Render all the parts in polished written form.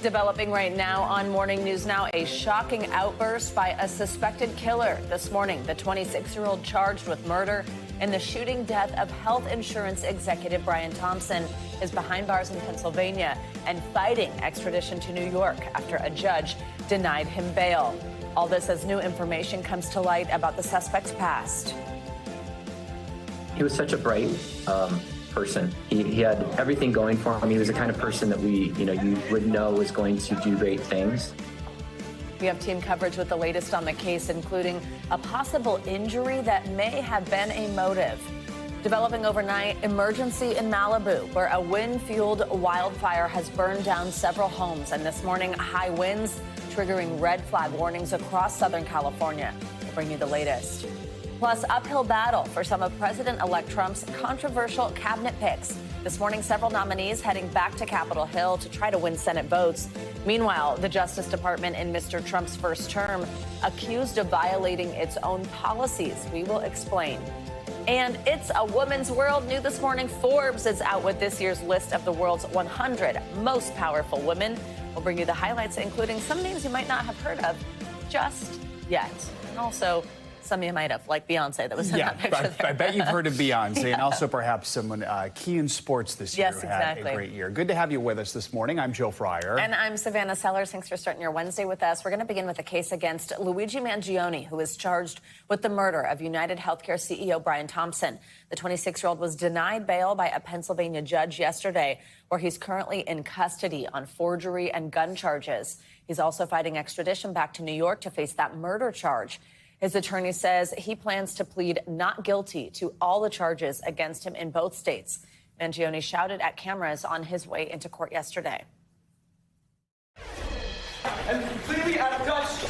Developing right now on Morning News Now, a shocking outburst by a suspected killer. This morning, the 26-year-old charged with murder in the shooting death of health insurance executive Brian Thompson is behind bars in Pennsylvania and fighting extradition to New York after a judge denied him bail. All this as new information comes to light about the suspect's past. He was such a bright person. He had everything going for him. He was the kind of person that you would know was going to do great things. We have team coverage with the latest on the case, including a possible injury that may have been a motive. Developing overnight, emergency in Malibu, where a wind-fueled wildfire has burned down several homes. And this morning, high winds triggering red flag warnings across Southern California. We'll bring you the latest. Plus, uphill battle for some of President-elect Trump's controversial cabinet picks. This morning, several nominees heading back to Capitol Hill to try to win Senate votes. Meanwhile, the Justice Department in Mr. Trump's first term accused of violating its own policies. We will explain. And it's a woman's world. New this morning, Forbes is out with this year's list of the world's 100 most powerful women. We'll bring you the highlights, including some names you might not have heard of just yet. And also, some you might have, like Beyonce that was in that picture there. I bet you've heard of Beyonce, and also perhaps someone key in sports this year yes, who exactly. had a great year. Good to have you with us this morning. I'm Joe Fryer. And I'm Savannah Sellers. Thanks for starting your Wednesday with us. We're going to begin with a case against Luigi Mangione, who is charged with the murder of UnitedHealthcare CEO Brian Thompson. The 26-year-old was denied bail by a Pennsylvania judge yesterday, where he's currently in custody on forgery and gun charges. He's also fighting extradition back to New York to face that murder charge. His attorney says he plans to plead not guilty to all the charges against him in both states. Mangione shouted at cameras on his way into court yesterday. I'm completely out of touch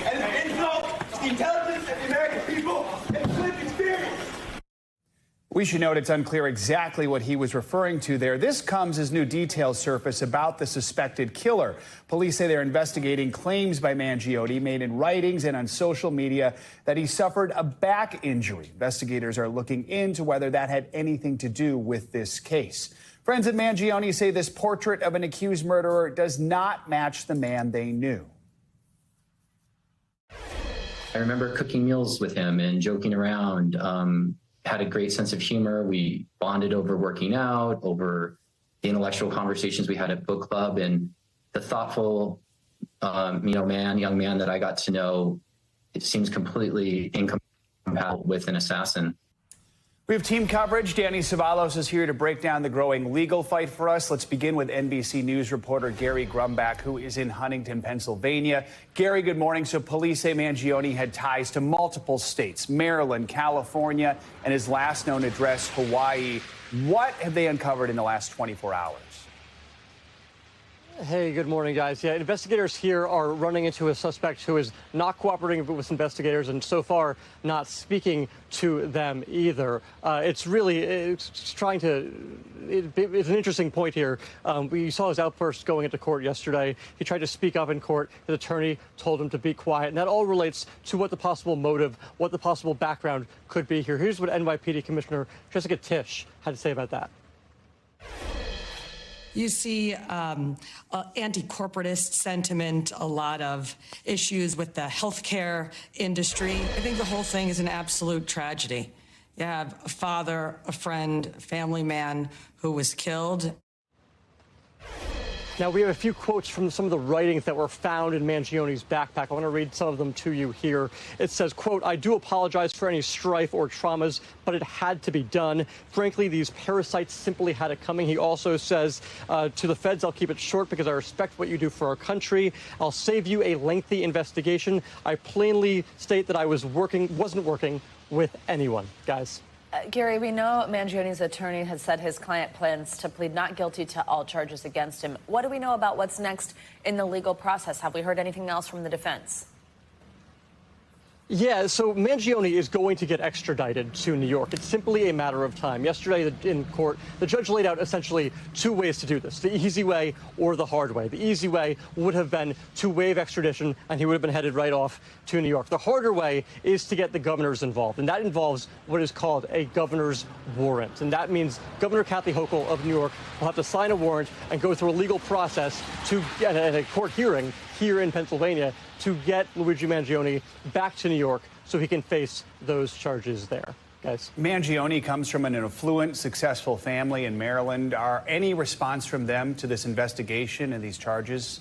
and insult the intelligence of the American people and flip experience. We should note it's unclear exactly what he was referring to there. This comes as new details surface about the suspected killer. Police say they're investigating claims by Mangione made in writings and on social media that he suffered a back injury. Investigators are looking into whether that had anything to do with this case. Friends at Mangione say this portrait of an accused murderer does not match the man they knew. I remember cooking meals with him and joking around. Had a great sense of humor. We bonded over working out, over the intellectual conversations we had at book club, and the thoughtful, young man that I got to know. It seems completely incompatible with an assassin. We have team coverage. Danny Savalos is here to break down the growing legal fight for us. Let's begin with NBC News reporter Gary Grumbach, who is in Huntington, Pennsylvania. Gary, good morning. So police say Mangione had ties to multiple states, Maryland, California, and his last known address, Hawaii. What have they uncovered in the last 24 hours? Hey, good morning, guys. Yeah, investigators here are running into a suspect who is not cooperating with investigators and so far not speaking to them either. It's an interesting point here. We saw his outburst going into court yesterday. He tried to speak up in court. His attorney told him to be quiet. And that all relates to what the possible motive, what the possible background could be here. Here's what NYPD Commissioner Jessica Tisch had to say about that. You see anti-corporatist sentiment, a lot of issues with the healthcare industry. I think the whole thing is an absolute tragedy. You have a father, a friend, a family man who was killed. Now, we have a few quotes from some of the writings that were found in Mangione's backpack. I want to read some of them to you here. It says, quote, "I do apologize for any strife or traumas, but it had to be done. Frankly, these parasites simply had it coming." He also says, to the feds, "I'll keep it short because I respect what you do for our country. I'll save you a lengthy investigation. I plainly state that I wasn't working with anyone." Guys. Gary, we know Mangione's attorney has said his client plans to plead not guilty to all charges against him. What do we know about what's next in the legal process? Have we heard anything else from the defense? Yeah, so Mangione is going to get extradited to New York. It's simply a matter of time. Yesterday in court, the judge laid out essentially two ways to do this, the easy way or the hard way. The easy way would have been to waive extradition, and he would have been headed right off to New York. The harder way is to get the governors involved, and that involves what is called a governor's warrant. And that means Governor Kathy Hochul of New York will have to sign a warrant and go through a legal process to get a court hearing here in Pennsylvania to get Luigi Mangione back to New York so he can face those charges there. Guys. Mangione comes from an affluent, successful family in Maryland. Are any response from them to this investigation and these charges?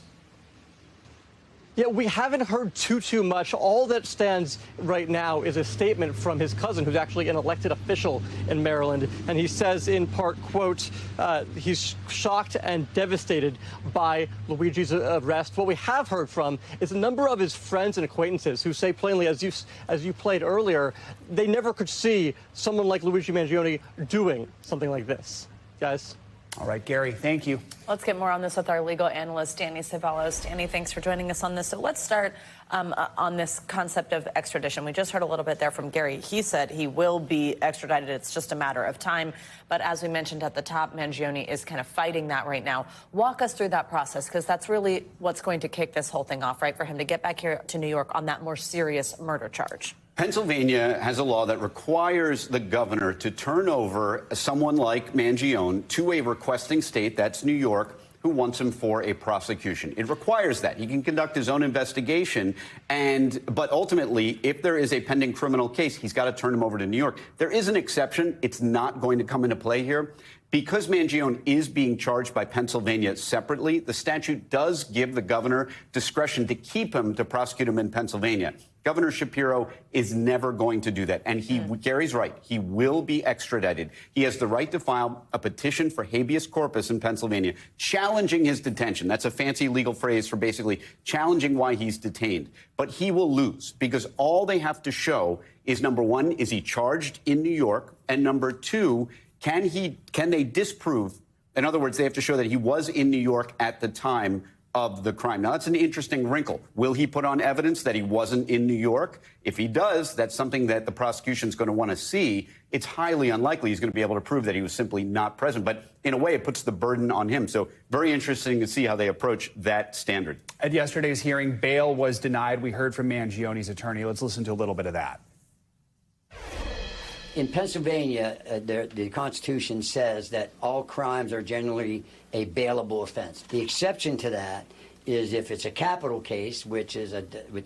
Yeah, we haven't heard too much. All that stands right now is a statement from his cousin, who's actually an elected official in Maryland. And he says, in part, quote, he's shocked and devastated by Luigi's arrest. What we have heard from is a number of his friends and acquaintances who say plainly, as you played earlier, they never could see someone like Luigi Mangione doing something like this. Guys. All right, Gary, thank you. Let's get more on this with our legal analyst, Danny Ceballos. Danny, thanks for joining us on this. So let's start on this concept of extradition. We just heard a little bit there from Gary. He said he will be extradited. It's just a matter of time. But as we mentioned at the top, Mangione is kind of fighting that right now. Walk us through that process, because that's really what's going to kick this whole thing off, right, for him to get back here to New York on that more serious murder charge. Pennsylvania has a law that requires the governor to turn over someone like Mangione to a requesting state, that's New York, who wants him for a prosecution. It requires that. He can conduct his own investigation, but ultimately, if there is a pending criminal case, he's got to turn him over to New York. There is an exception. It's not going to come into play here. Because Mangione is being charged by Pennsylvania separately, the statute does give the governor discretion to keep him, to prosecute him in Pennsylvania. Governor Shapiro is never going to do that. And Gary's right. He will be extradited. He has the right to file a petition for habeas corpus in Pennsylvania, challenging his detention. That's a fancy legal phrase for basically challenging why he's detained. But he will lose, because all they have to show is, number one, is he charged in New York? And number two, can they disprove? In other words, they have to show that he was in New York at the time of the crime. Now, that's an interesting wrinkle. Will he put on evidence that he wasn't in New York? If he does, that's something that the prosecution's going to want to see. It's highly unlikely he's going to be able to prove that he was simply not present. But in a way, it puts the burden on him. So very interesting to see how they approach that standard. At yesterday's hearing, bail was denied. We heard from Mangione's attorney. Let's listen to a little bit of that. In Pennsylvania, the Constitution says that all crimes are generally a bailable offense. The exception to that is if it's a capital case, which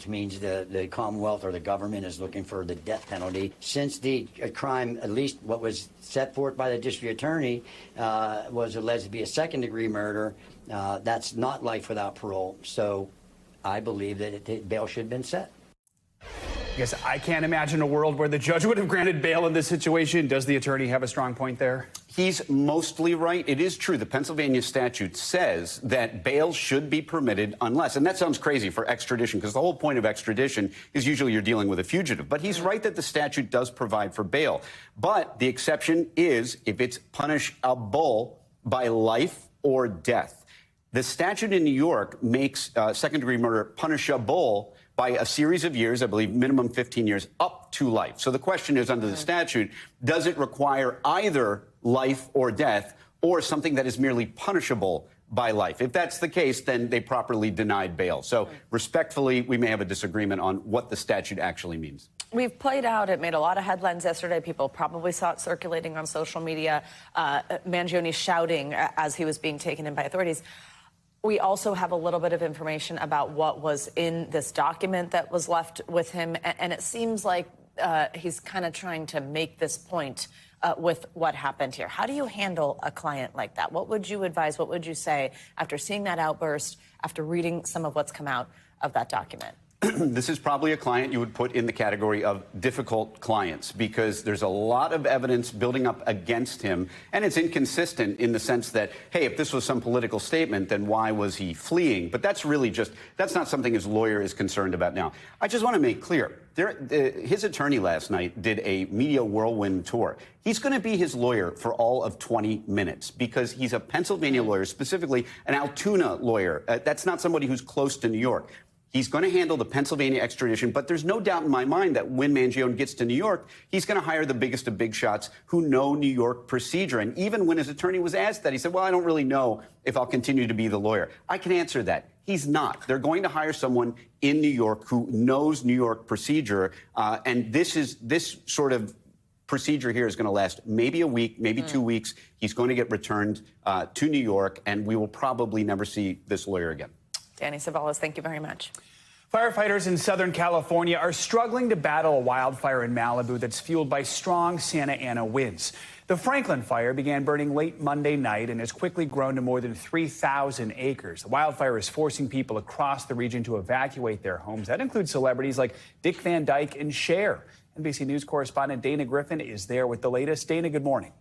means the Commonwealth or the government is looking for the death penalty. Since the crime, at least what was set forth by the district attorney, was alleged to be a second-degree murder, that's not life without parole. So I believe that bail should have been set. I guess I can't imagine a world where the judge would have granted bail in this situation. Does the attorney have a strong point there? He's mostly right. It is true. The Pennsylvania statute says that bail should be permitted unless, and that sounds crazy for extradition, because the whole point of extradition is usually you're dealing with a fugitive. But he's right that the statute does provide for bail. But the exception is if it's punishable by life or death. The statute in New York makes second-degree murder punishable by a series of years, I believe minimum 15 years, up to life. So the question is, under the statute, does it require either life or death, or something that is merely punishable by life? If that's the case, then they properly denied bail. So respectfully, we may have a disagreement on what the statute actually means. We've played out, it made a lot of headlines yesterday. People probably saw it circulating on social media, Mangione shouting as he was being taken in by authorities. We also have a little bit of information about what was in this document that was left with him. And it seems like he's kind of trying to make this point with what happened here. How do you handle a client like that? What would you advise? What would you say after seeing that outburst, after reading some of what's come out of that document? This is probably a client you would put in the category of difficult clients, because there's a lot of evidence building up against him, and it's inconsistent in the sense that, hey, if this was some political statement, then why was he fleeing? But that's really that's not something his lawyer is concerned about now. I just want to make clear, his attorney last night did a media whirlwind tour. He's going to be his lawyer for all of 20 minutes because he's a Pennsylvania lawyer, specifically an Altoona lawyer. That's not somebody who's close to New York. He's going to handle the Pennsylvania extradition, but there's no doubt in my mind that when Mangione gets to New York, he's going to hire the biggest of big shots who know New York procedure. And even when his attorney was asked that, he said, well, I don't really know if I'll continue to be the lawyer. I can answer that. He's not. They're going to hire someone in New York who knows New York procedure. And this sort of procedure here is going to last maybe a week, maybe 2 weeks. He's going to get returned to New York, and we will probably never see this lawyer again. Danny Savalas, thank you very much. Firefighters in Southern California are struggling to battle a wildfire in Malibu that's fueled by strong Santa Ana winds. The Franklin fire began burning late Monday night and has quickly grown to more than 3,000 acres. The wildfire is forcing people across the region to evacuate their homes. That includes celebrities like Dick Van Dyke and Cher. NBC News correspondent Dana Griffin is there with the latest. Dana, good morning.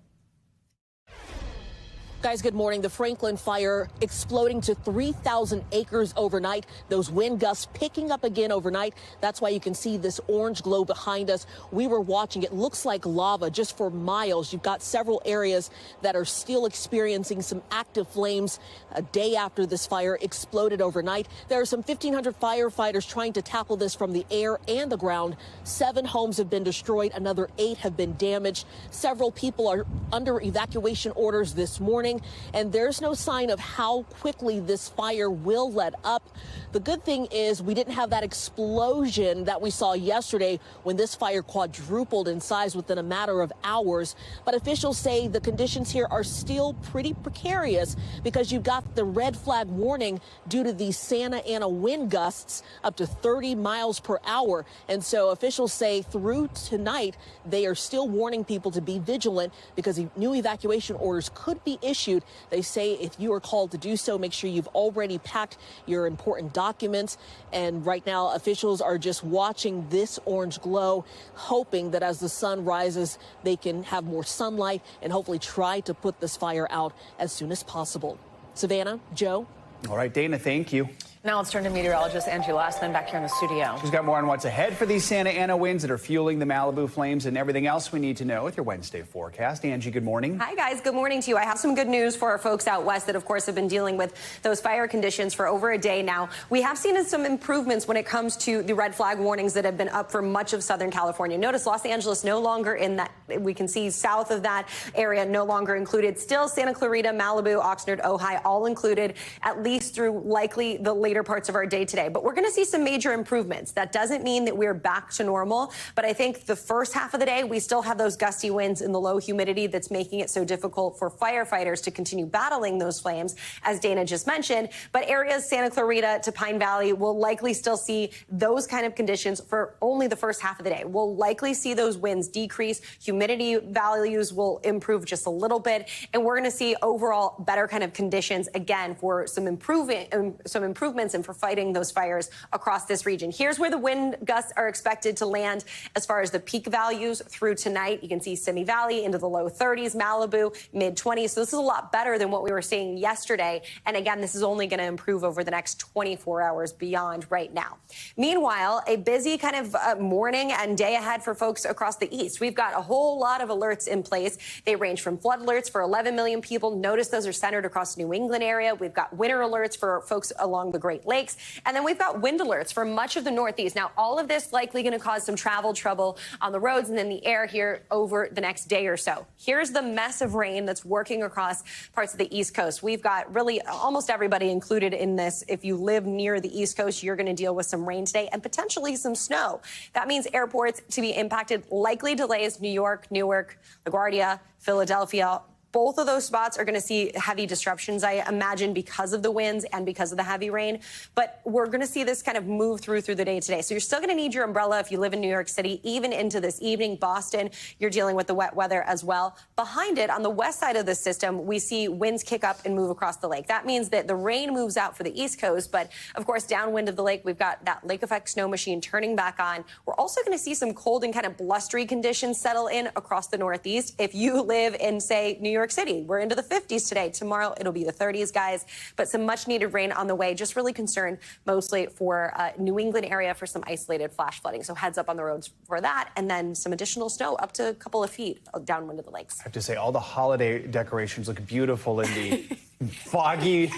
Guys, good morning. The Franklin fire exploding to 3,000 acres overnight. Those wind gusts picking up again overnight. That's why you can see this orange glow behind us. We were watching. It looks like lava just for miles. You've got several areas that are still experiencing some active flames a day after this fire exploded overnight. There are some 1,500 firefighters trying to tackle this from the air and the ground. 7 homes have been destroyed. Another 8 have been damaged. Several people are under evacuation orders this morning. And there's no sign of how quickly this fire will let up. The good thing is we didn't have that explosion that we saw yesterday when this fire quadrupled in size within a matter of hours. But officials say the conditions here are still pretty precarious because you've got the red flag warning due to these Santa Ana wind gusts up to 30 miles per hour. And so officials say through tonight, they are still warning people to be vigilant because new evacuation orders could be issued. They say if you are called to do so, make sure you've already packed your important documents. And right now, officials are just watching this orange glow, hoping that as the sun rises, they can have more sunlight and hopefully try to put this fire out as soon as possible. Savannah, Joe. All right, Dana, thank you. Now let's turn to meteorologist Angie Lassman back here in the studio. She's got more on what's ahead for these Santa Ana winds that are fueling the Malibu flames and everything else we need to know with your Wednesday forecast. Angie, good morning. Hi, guys. Good morning to you. I have some good news for our folks out west that, of course, have been dealing with those fire conditions for over a day now. We have seen some improvements when it comes to the red flag warnings that have been up for much of Southern California. Notice Los Angeles no longer in that. We can see south of that area no longer included. Still Santa Clarita, Malibu, Oxnard, Ojai, all included, at least through likely the later parts of our day today. But we're going to see some major improvements. That doesn't mean that we're back to normal. But I think the first half of the day, we still have those gusty winds and the low humidity that's making it so difficult for firefighters to continue battling those flames, as Dana just mentioned. But areas Santa Clarita to Pine Valley will likely still see those kind of conditions for only the first half of the day. We'll likely see those winds decrease. Humidity values will improve just a little bit. And we're going to see overall better kind of conditions again for some improvements and for fighting those fires across this region. Here's where the wind gusts are expected to land as far as the peak values through tonight. You can see Simi Valley into the low 30s, Malibu mid 20s. So this is a lot better than what we were seeing yesterday. And again, this is only going to improve over the next 24 hours beyond right now. Meanwhile, a busy kind of morning and day ahead for folks across the east. We've got a whole lot of alerts in place. They range from flood alerts for 11 million people. Notice those are centered across the New England area. We've got winter alerts for folks along the Great Lakes. And then we've got wind alerts for much of the Northeast. Now, all of this likely going to cause some travel trouble on the roads and in the air here over the next day or so. Here's the mess of rain that's working across parts of the East Coast. We've got really almost everybody included in this. If you live near the East Coast, you're going to deal with some rain today and potentially some snow. That means airports to be impacted, likely delays, New York, Newark, LaGuardia, Philadelphia. Both of those spots are going to see heavy disruptions, I imagine, because of the winds and because of the heavy rain. But we're going to see this kind of move through the day today. So you're still going to need your umbrella if you live in New York City, even into this evening. Boston, you're dealing with the wet weather as well. Behind it, on the west side of the system, we see winds kick up and move across the lake. That means that the rain moves out for the East Coast. But, of course, downwind of the lake, we've got that lake effect snow machine turning back on. We're also going to see some cold and kind of blustery conditions settle in across the Northeast. If you live in, say, New York City, we're into the 50s today. Tomorrow, it'll be the 30s, guys. But some much-needed rain on the way. Just really concerned mostly for New England area for some isolated flash flooding. So heads up on the roads for that. And then some additional snow up to a couple of feet downwind of the lakes. I have to say, all the holiday decorations look beautiful in the foggy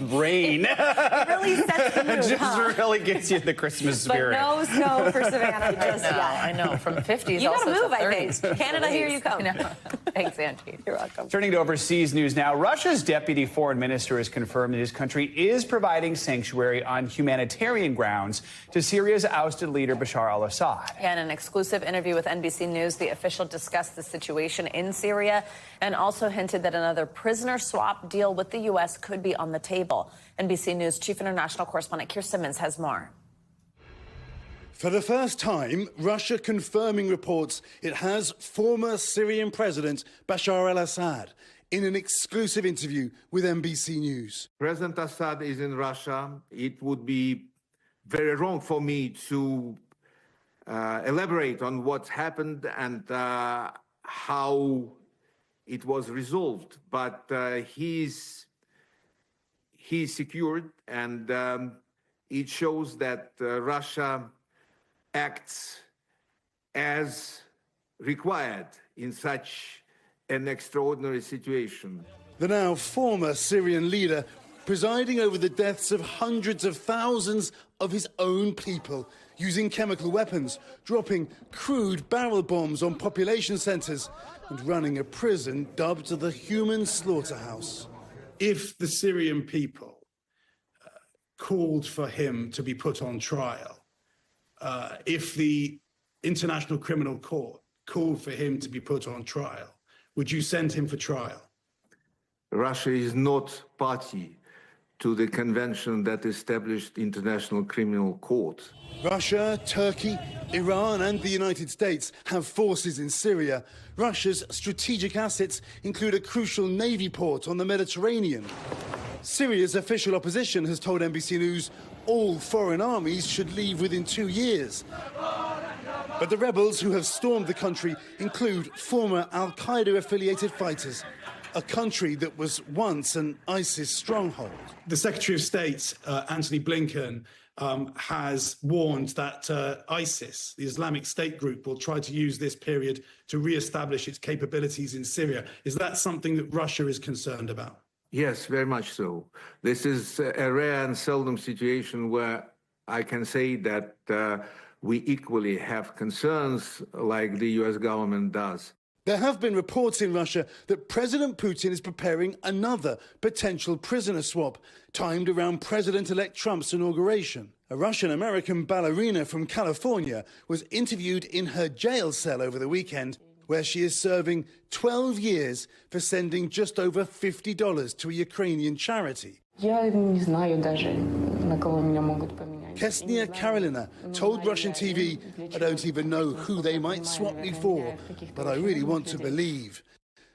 rain. It really sets the mood, It just really gets you the Christmas spirit. But no snow for Savannah just yet. I know. From 50s You also gotta move, to I 30s. think. Canada, here you come. Thanks, Auntie. You're welcome. Turning to overseas news now, Russia's deputy foreign minister has confirmed that his country is providing sanctuary on humanitarian grounds to Syria's ousted leader Bashar al-Assad. In an exclusive interview with NBC News, the official discussed the situation in Syria and also hinted that another prisoner swap deal with the U.S. could be on the table. NBC News Chief International Correspondent Keir Simmons has more. For the first time, Russia confirming reports it has former Syrian President Bashar al-Assad in an exclusive interview with NBC News. President Assad is in Russia. It would be very wrong for me to elaborate on what's happened and how it was resolved, but he's secured, and it shows that Russia acts as required in such an extraordinary situation. The now former Syrian leader presiding over the deaths of hundreds of thousands of his own people, using chemical weapons, dropping crude barrel bombs on population centres, and running a prison dubbed the human slaughterhouse. If the Syrian people called for him to be put on trial, if the International Criminal Court called for him to be put on trial, would you send him for trial? Russia is not party to the convention that established the International Criminal Court. Russia, Turkey, Iran and the United States have forces in Syria. Russia's strategic assets include a crucial navy port on the Mediterranean. Syria's official opposition has told NBC News all foreign armies should leave within 2 years. But the rebels who have stormed the country include former al-Qaeda-affiliated fighters, a country that was once an ISIS stronghold. The Secretary of State, Antony Blinken, has warned that ISIS, the Islamic State group, will try to use this period to re-establish its capabilities in Syria. Is that something that Russia is concerned about? Yes, very much so. This is a rare and seldom situation where I can say that we equally have concerns like the US government does. There have been reports in Russia that President Putin is preparing another potential prisoner swap, timed around President-elect Trump's inauguration. A Russian-American ballerina from California was interviewed in her jail cell over the weekend, where she is serving 12 years for sending just over $50 to a Ukrainian charity. Kesnia Karolina told Russian TV, "I don't even know who they might swap me for, but I really want to believe."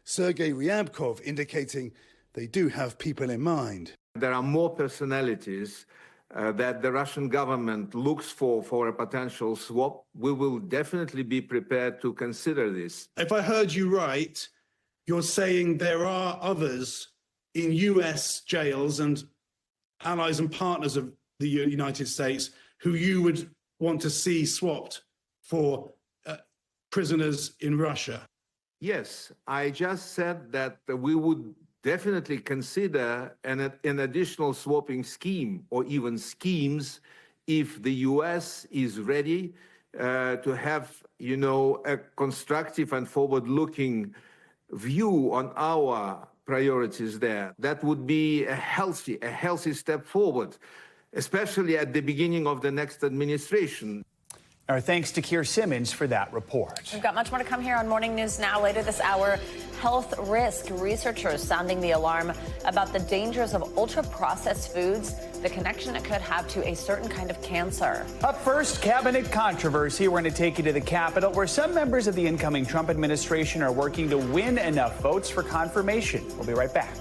Sergei Ryabkov indicating they do have people in mind. There are more personalities that the Russian government looks for a potential swap. We will definitely be prepared to consider this. If I heard you right, you're saying there are others in US jails and allies and partners of the United States who you would want to see swapped for prisoners in Russia. Yes, I just said that we would definitely consider an additional swapping scheme or even schemes if the US is ready to have, a constructive and forward-looking view on our priorities there. That would be a healthy step forward, especially at the beginning of the next administration. Our thanks to Keir Simmons for that report. We've got much more to come here on Morning News Now. Later this hour, health risk. Researchers sounding the alarm about the dangers of ultra-processed foods, the connection it could have to a certain kind of cancer. Up first, cabinet controversy. We're going to take you to the Capitol, where some members of the incoming Trump administration are working to win enough votes for confirmation. We'll be right back.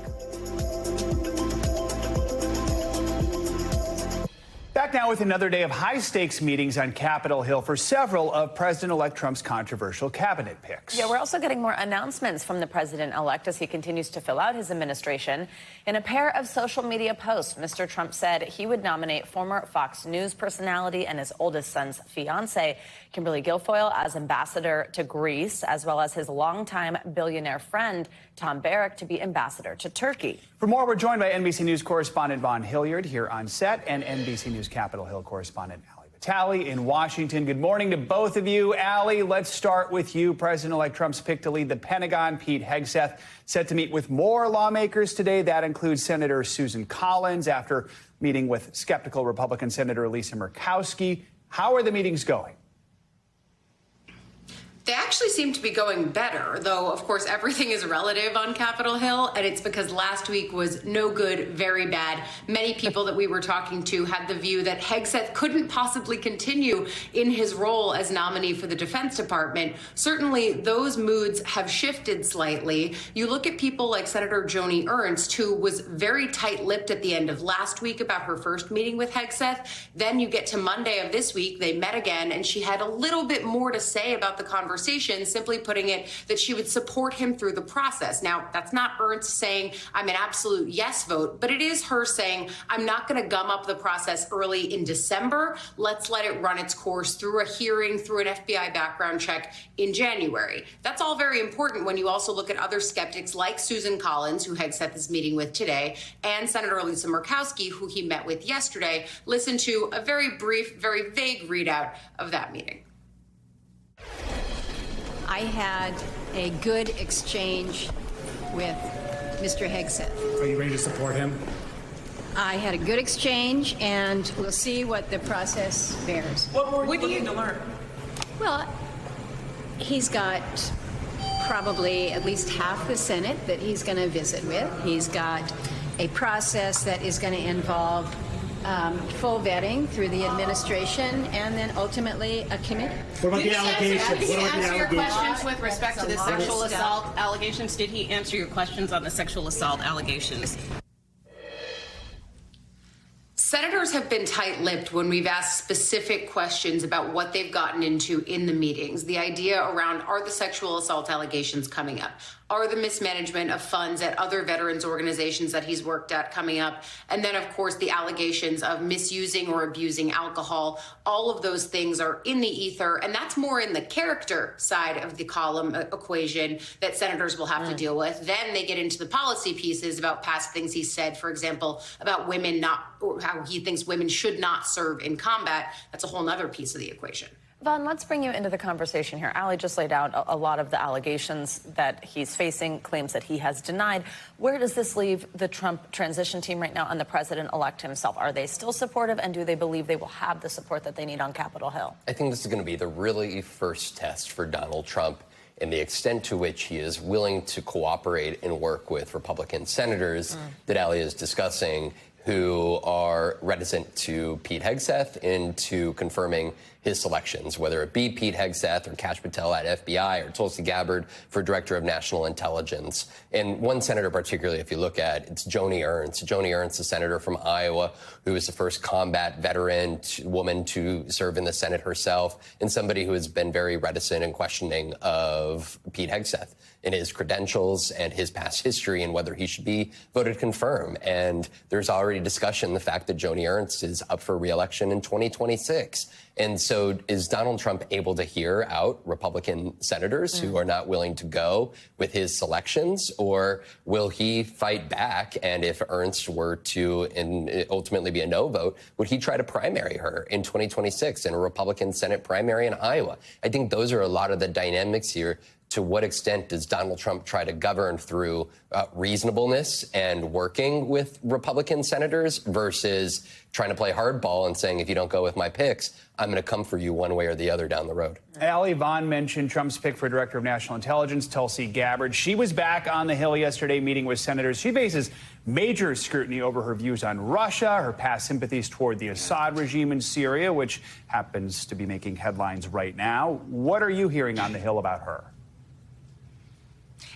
Back now with another day of high-stakes meetings on Capitol Hill for several of President-elect Trump's controversial cabinet picks. Yeah, we're also getting more announcements from the president-elect as he continues to fill out his administration. In a pair of social media posts, Mr. Trump said he would nominate former Fox News personality and his oldest son's fiancée, Kimberly Guilfoyle, as ambassador to Greece, as well as his longtime billionaire friend, Tom Barrack, to be ambassador to Turkey. For more, we're joined by NBC News correspondent Vaughn Hilliard here on set and NBC News Capitol Hill correspondent Ali Vitale in Washington. Good morning to both of you. Ali, let's start with you. President-elect Trump's pick to lead the Pentagon, Pete Hegseth, set to meet with more lawmakers today. That includes Senator Susan Collins after meeting with skeptical Republican Senator Lisa Murkowski. How are the meetings going? They actually seem to be going better, though, of course, everything is relative on Capitol Hill, and it's because last week was no good, very bad. Many people that we were talking to had the view that Hegseth couldn't possibly continue in his role as nominee for the Defense Department. Certainly, those moods have shifted slightly. You look at people like Senator Joni Ernst, who was very tight-lipped at the end of last week about her first meeting with Hegseth. Then you get to Monday of this week, they met again, and she had a little bit more to say about the conversation, simply putting it that she would support him through the process. Now, that's not Ernst saying I'm an absolute yes vote, but it is her saying I'm not going to gum up the process early in December. Let's let it run its course through a hearing, through an FBI background check in January. That's all very important when you also look at other skeptics like Susan Collins, who Hegseth is meeting with today, and Senator Lisa Murkowski, who he met with yesterday. Listen to a very brief, very vague readout of that meeting. I had a good exchange with Mr. Hegseth. Are you ready to support him? I had a good exchange, and we'll see what the process bears. What were you looking to learn? Well, he's got probably at least half the Senate that he's going to visit with. He's got a process that is going to involve full vetting through the administration and then ultimately a committee. What about the allegations? Did he answer your questions with respect to the sexual assault allegations? Did he answer your questions on the sexual assault allegations? Senators have been tight-lipped when we've asked specific questions about what they've gotten into in the meetings. The idea around, are the sexual assault allegations coming up? Are the mismanagement of funds at other veterans organizations that he's worked at coming up? And then, of course, the allegations of misusing or abusing alcohol. All of those things are in the ether, and that's more in the character side of the column equation that senators will have to deal with. Then they get into the policy pieces about past things he said, for example, about women not, or how he thinks women should not serve in combat. That's a whole other piece of the equation. Vaughn, let's bring you into the conversation here. Ali just laid out a lot of the allegations that he's facing, claims that he has denied. Where does this leave the Trump transition team right now and the president-elect himself? Are they still supportive, and do they believe they will have the support that they need on Capitol Hill? I think this is going to be the really first test for Donald Trump and the extent to which he is willing to cooperate and work with Republican senators that Ali is discussing, who are reticent to Pete Hegseth into confirming his selections, whether it be Pete Hegseth or Kash Patel at FBI or Tulsi Gabbard for Director of National Intelligence. And one senator particularly, if you look at, it's Joni Ernst. Joni Ernst, a senator from Iowa, who is the first combat veteran woman to serve in the Senate herself, and somebody who has been very reticent and questioning of Pete Hegseth in his credentials and his past history and whether he should be voted confirm. And there's already discussion the fact that Joni Ernst is up for re-election in 2026. And so is Donald Trump able to hear out Republican senators who are not willing to go with his selections, or will he fight back? And if Ernst were to ultimately be a no vote, would he try to primary her in 2026 in a Republican Senate primary in Iowa? I think those are a lot of the dynamics here. To what extent does Donald Trump try to govern through reasonableness and working with Republican senators versus trying to play hardball and saying, if you don't go with my picks, I'm going to come for you one way or the other down the road? Ali, Vaughn mentioned Trump's pick for Director of National Intelligence, Tulsi Gabbard. She was back on the Hill yesterday meeting with senators. She faces major scrutiny over her views on Russia, her past sympathies toward the Assad regime in Syria, which happens to be making headlines right now. What are you hearing on the Hill about her?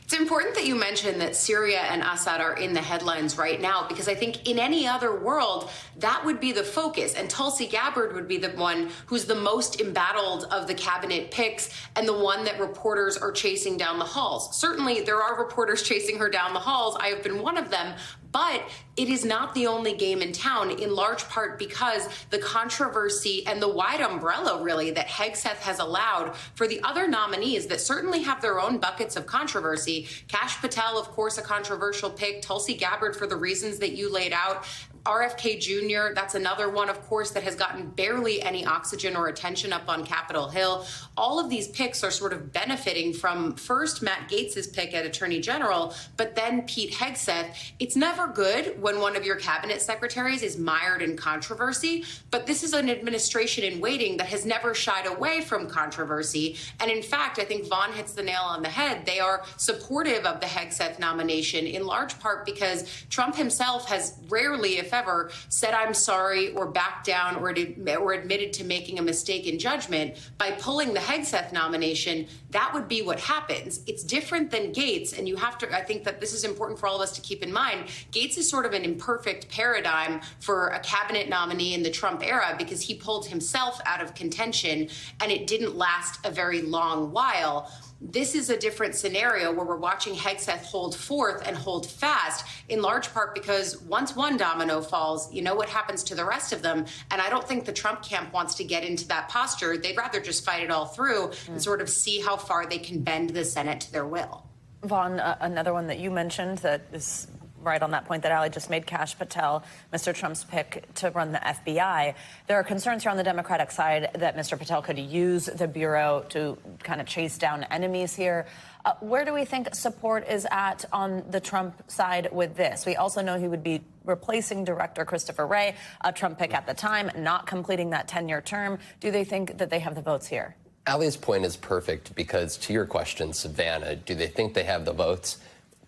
It's important that you mention that Syria and Assad are in the headlines right now, because I think in any other world, that would be the focus. And Tulsi Gabbard would be the one who's the most embattled of the cabinet picks and the one that reporters are chasing down the halls. Certainly, there are reporters chasing her down the halls. I have been one of them. But it is not the only game in town, in large part because the controversy and the wide umbrella, really, that Hegseth has allowed for the other nominees that certainly have their own buckets of controversy. Kash Patel, of course, a controversial pick. Tulsi Gabbard, for the reasons that you laid out. RFK Jr., that's another one, of course, that has gotten barely any oxygen or attention up on Capitol Hill. All of these picks are sort of benefiting from first Matt Gaetz's pick at Attorney General, but then Pete Hegseth. It's never good when one of your cabinet secretaries is mired in controversy, but this is an administration in waiting that has never shied away from controversy. And in fact, I think Vaughn hits the nail on the head. They are supportive of the Hegseth nomination, in large part because Trump himself has rarely, if ever, said I'm sorry or backed down or admitted to making a mistake in judgment. By pulling the Hegseth nomination, that would be what happens. It's different than Gaetz, and you have to, I think that this is important for all of us to keep in mind. Gaetz is sort of an imperfect paradigm for a cabinet nominee in the Trump era because he pulled himself out of contention and it didn't last a very long while. This is a different scenario where we're watching Hegseth hold forth and hold fast, in large part because once one domino falls, you know what happens to the rest of them. And I don't think the Trump camp wants to get into that posture. They'd rather just fight it all through and sort of see how far they can bend the Senate to their will. Vaughn, another one that you mentioned that is right on that point that Ali just made, Kash Patel, Mr. Trump's pick to run the FBI. There are concerns here on the Democratic side that Mr. Patel could use the Bureau to kind of chase down enemies here. Where do we think support is at on the Trump side with this? We also know he would be replacing Director Christopher Wray, a Trump pick at the time, not completing that 10-year term. Do they think that they have the votes here? Ali's point is perfect because, to your question, Savannah, do they think they have the votes?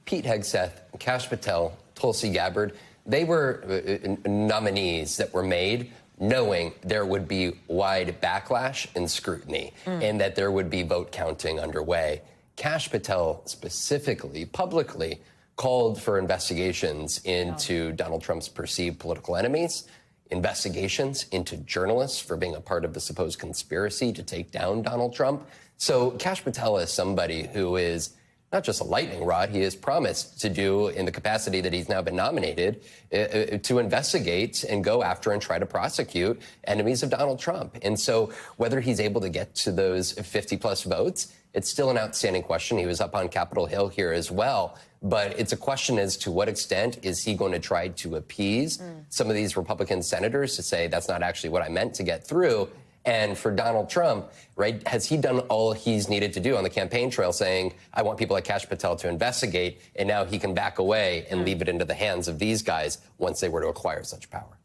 Pete Hegseth, Kash Patel, Tulsi Gabbard, they were nominees that were made knowing there would be wide backlash and scrutiny and that there would be vote counting underway. Kash Patel specifically, publicly, called for investigations into Donald Trump's perceived political enemies, investigations into journalists for being a part of the supposed conspiracy to take down Donald Trump. So Kash Patel is somebody who is not just a lightning rod, he has promised to do, in the capacity that he's now been nominated, to investigate and go after and try to prosecute enemies of Donald Trump. And so whether he's able to get to those 50-plus votes, it's still an outstanding question. He was up on Capitol Hill here as well. But it's a question as to what extent is he going to try to appease some of these Republican senators to say that's not actually what I meant to get through. And for Donald Trump, right, has he done all he's needed to do on the campaign trail saying, I want people like Kash Patel to investigate, and now he can back away and leave it into the hands of these guys once they were to acquire such power?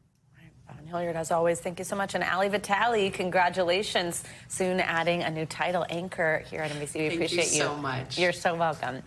Hilliard, as always, thank you so much. And Ali Vitale, congratulations. Soon adding a new title, anchor here at NBC. We appreciate you so much. You're so welcome.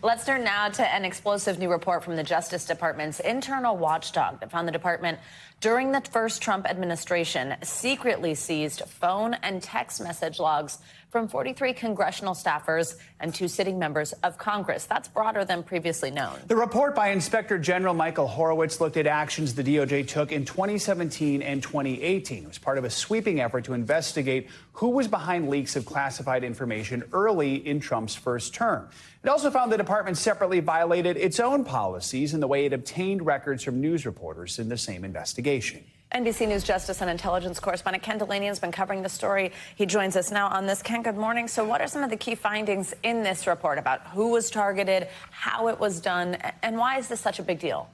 Let's turn now to an explosive new report from the Justice Department's internal watchdog that found the department during the first Trump administration secretly seized phone and text message logs from 43 congressional staffers and 2 sitting members of Congress. That's broader than previously known. The report by Inspector General Michael Horowitz looked at actions the DOJ took in 2017 and 2018. It was part of a sweeping effort to investigate who was behind leaks of classified information early in Trump's first term. It also found the department separately violated its own policies in the way it obtained records from news reporters in the same investigation. NBC News Justice and Intelligence correspondent Ken Delaney has been covering the story. He joins us now on this. Ken, good morning. So what are some of the key findings in this report about who was targeted, how it was done, and why is this such a big deal?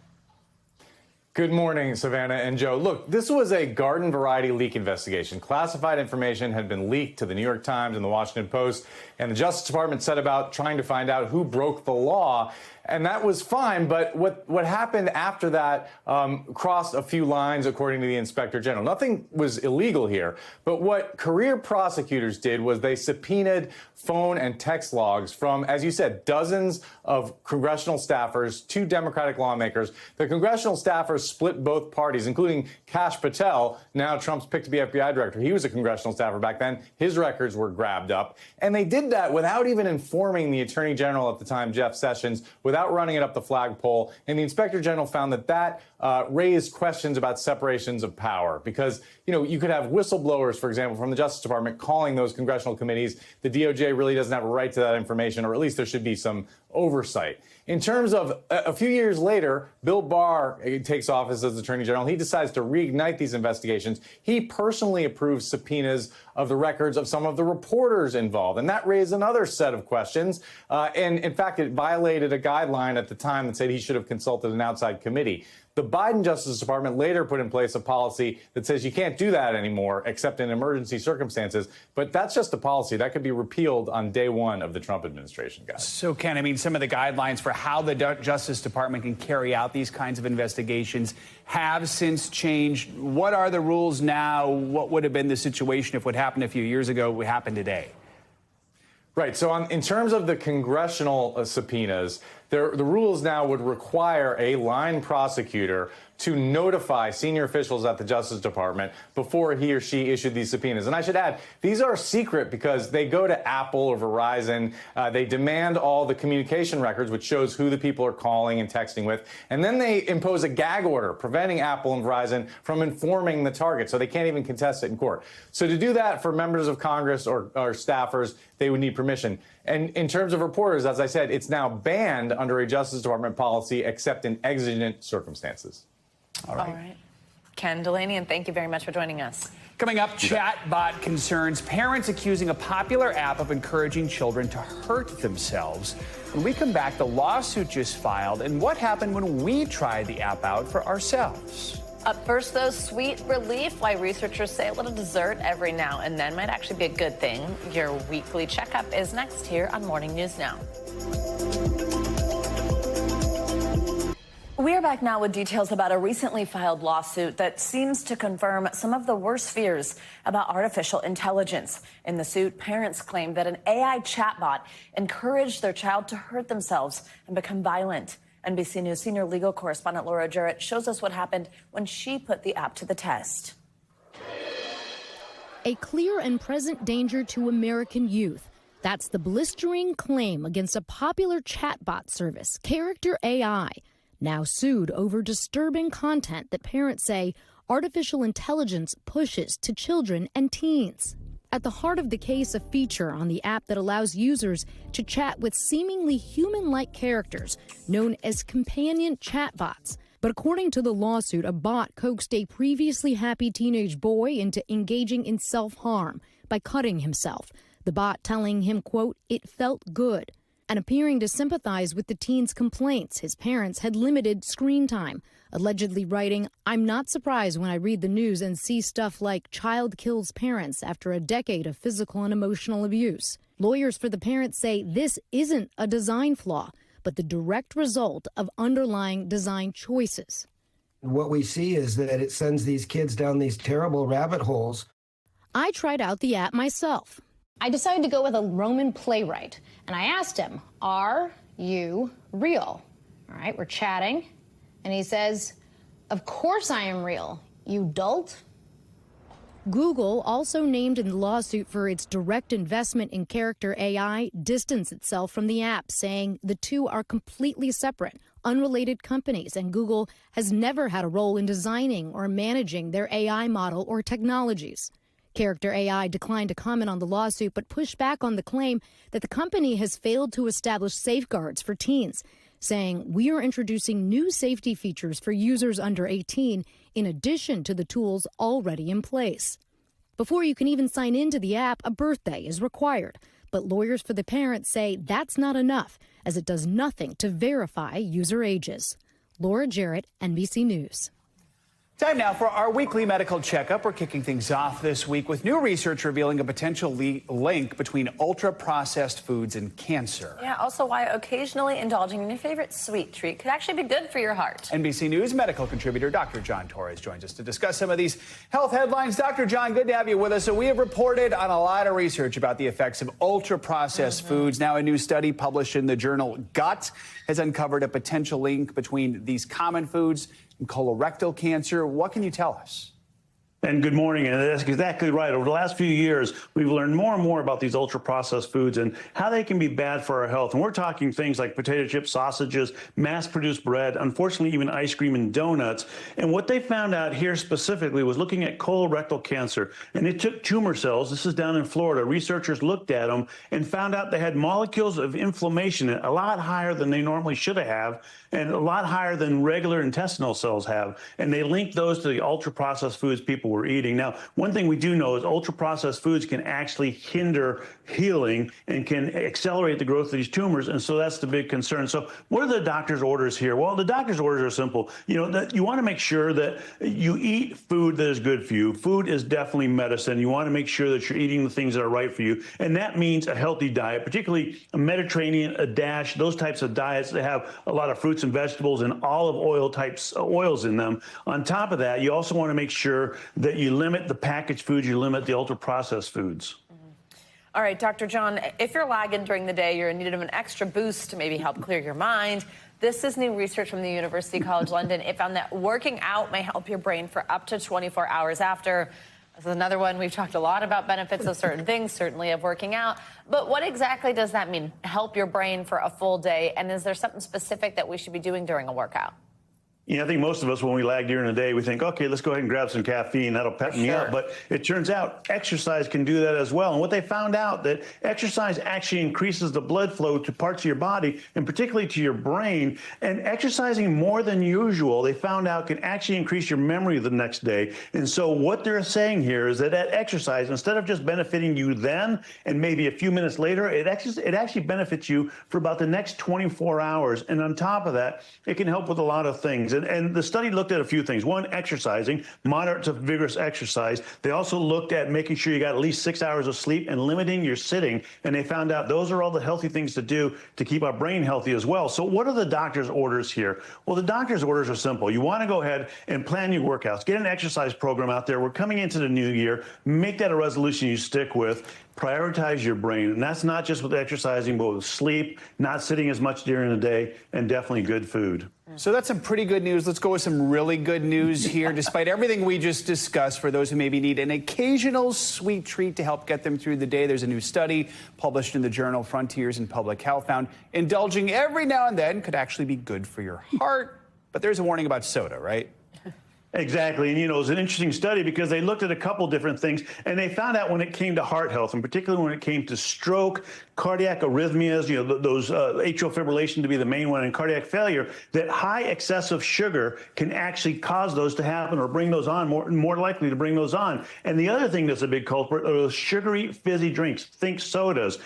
Good morning, Savannah and Joe. Look, this was a garden variety leak investigation. Classified information had been leaked to the New York Times and the Washington Post, and the Justice Department set about trying to find out who broke the law. And that was fine, but what happened after that crossed a few lines, according to the Inspector General. Nothing was illegal here, but what career prosecutors did was they subpoenaed phone and text logs from, as you said, dozens of congressional staffers, 2 Democratic lawmakers. The congressional staffers split both parties, including Kash Patel, now Trump's pick-to-be FBI director. He was a congressional staffer back then. His records were grabbed up. And they did that without even informing the Attorney General at the time, Jeff Sessions, without running it up the flagpole. And the Inspector General found that raised questions about separations of power because, you could have whistleblowers, for example, from the Justice Department calling those congressional committees. The DOJ really doesn't have a right to that information, or at least there should be some oversight. In terms of a few years later, Bill Barr takes office as Attorney General. He decides to reignite these investigations. He personally approves subpoenas of the records of some of the reporters involved. And that raised another set of questions. And in fact, it violated a guideline at the time that said he should have consulted an outside committee. The Biden Justice Department later put in place a policy that says you can't do that anymore except in emergency circumstances. But that's just a policy. That could be repealed on day one of the Trump administration, guys. So, Ken, some of the guidelines for how the Justice Department can carry out these kinds of investigations have since changed. What are the rules now? What would have been the situation if what happened a few years ago would happen today? Right. So in terms of the congressional subpoenas, the rules now would require a line prosecutor to notify senior officials at the Justice Department before he or she issued these subpoenas. And I should add, these are secret because they go to Apple or Verizon. They demand all the communication records, which shows who the people are calling and texting with. And then they impose a gag order preventing Apple and Verizon from informing the target, so they can't even contest it in court. So to do that for members of Congress or staffers, they would need permission. And in terms of reporters, as I said, it's now banned under a Justice Department policy except in exigent circumstances. All right. Ken Delaney, and thank you very much for joining us. Coming up, chatbot concerns parents accusing a popular app of encouraging children to hurt themselves. When we come back, the lawsuit just filed and what happened when we tried the app out for ourselves. Up first, though, sweet relief, why researchers say a little dessert every now and then might actually be a good thing. Your weekly checkup is next here on Morning News Now. We are back now with details about a recently filed lawsuit that seems to confirm some of the worst fears about artificial intelligence. In the suit, parents claim that an AI chatbot encouraged their child to hurt themselves and become violent. NBC News senior legal correspondent Laura Jarrett shows us what happened when she put the app to the test. A clear and present danger to American youth. That's the blistering claim against a popular chatbot service, Character AI, now sued over disturbing content that parents say artificial intelligence pushes to children and teens. At the heart of the case, a feature on the app that allows users to chat with seemingly human-like characters known as companion chatbots. But according to the lawsuit, a bot coaxed a previously happy teenage boy into engaging in self-harm by cutting himself. The bot telling him, quote, "It felt good," and appearing to sympathize with the teen's complaints. His parents had limited screen time, allegedly writing, "I'm not surprised when I read the news and see stuff like child kills parents after a decade of physical and emotional abuse." Lawyers for the parents say this isn't a design flaw, but the direct result of underlying design choices. What we see is that it sends these kids down these terrible rabbit holes. I tried out the app myself. I decided to go with a Roman playwright, and I asked him, "Are you real?" All right, we're chatting, and he says, "Of course I am real, you dolt." Google, also named in the lawsuit for its direct investment in Character AI, distanced itself from the app, saying the two are completely separate, unrelated companies, and Google has never had a role in designing or managing their AI model or technologies. Character AI declined to comment on the lawsuit, but pushed back on the claim that the company has failed to establish safeguards for teens, saying, "We are introducing new safety features for users under 18 in addition to the tools already in place." Before you can even sign into the app, a birthday is required. But lawyers for the parents say that's not enough, as it does nothing to verify user ages. Laura Jarrett, NBC News. Time now for our weekly medical checkup. We're kicking things off this week with new research revealing a potential link between ultra-processed foods and cancer. Yeah, also why occasionally indulging in your favorite sweet treat could actually be good for your heart. NBC News medical contributor Dr. John Torres joins us to discuss some of these health headlines. Dr. John, good to have you with us. So we have reported on a lot of research about the effects of ultra-processed foods. Now, a new study published in the journal Gut has uncovered a potential link between these common foods and colorectal cancer. What can you tell us? And good morning, and that's exactly right. Over the last few years, we've learned more and more about these ultra-processed foods and how they can be bad for our health. And we're talking things like potato chips, sausages, mass-produced bread, unfortunately even ice cream and donuts. And what they found out here specifically was looking at colorectal cancer. And they took tumor cells, this is down in Florida, researchers looked at them and found out they had molecules of inflammation a lot higher than they normally should have, and a lot higher than regular intestinal cells have. And they linked those to the ultra-processed foods people were eating. Now, one thing we do know is ultra-processed foods can actually hinder healing and can accelerate the growth of these tumors, and so that's the big concern. So what are the doctor's orders here? Well, the doctor's orders are simple. You want to make sure that you eat food that is good for you. Food is definitely medicine. You want to make sure that you're eating the things that are right for you, and that means a healthy diet, particularly a Mediterranean, a DASH, those types of diets that have a lot of fruits and vegetables and olive oil types oils in them. On top of that, you also want to make sure that you limit the packaged foods, you limit the ultra-processed foods. All right, Dr. John, if you're lagging during the day, you're in need of an extra boost to maybe help clear your mind. This is new research from the University College London. It found that working out may help your brain for up to 24 hours after. This is another one. We've talked a lot about benefits of certain things, certainly of working out. But what exactly does that mean, help your brain for a full day? And is there something specific that we should be doing during a workout? I think most of us, when we lag during the day, we think, okay, let's go ahead and grab some caffeine. That'll pep me up. But it turns out exercise can do that as well. And what they found out that exercise actually increases the blood flow to parts of your body, and particularly to your brain. And exercising more than usual, they found out can actually increase your memory the next day. And so what they're saying here is that exercise, instead of just benefiting you then and maybe a few minutes later, it actually benefits you for about the next 24 hours. And on top of that, it can help with a lot of things. And the study looked at a few things. One, exercising, moderate to vigorous exercise. They also looked at making sure you got at least 6 hours of sleep and limiting your sitting. And they found out those are all the healthy things to do to keep our brain healthy as well. So what are the doctor's orders here? Well, the doctor's orders are simple. You want to go ahead and plan your workouts. Get an exercise program out there. We're coming into the new year. Make that a resolution you stick with. Prioritize your brain. And that's not just with exercising, but with sleep, not sitting as much during the day, and definitely good food. So that's some pretty good news. Let's go with some really good news here. Despite everything we just discussed, for those who maybe need an occasional sweet treat to help get them through the day, there's a new study published in the journal Frontiers in Public Health found indulging every now and then could actually be good for your heart. But there's a warning about soda, right? Exactly. And, it was an interesting study because they looked at a couple different things, and they found out when it came to heart health, and particularly when it came to stroke, cardiac arrhythmias, those atrial fibrillation to be the main one, and cardiac failure, that high excessive sugar can actually cause those to happen or bring those on, more likely to bring those on. And the other thing that's a big culprit are those sugary, fizzy drinks, think sodas.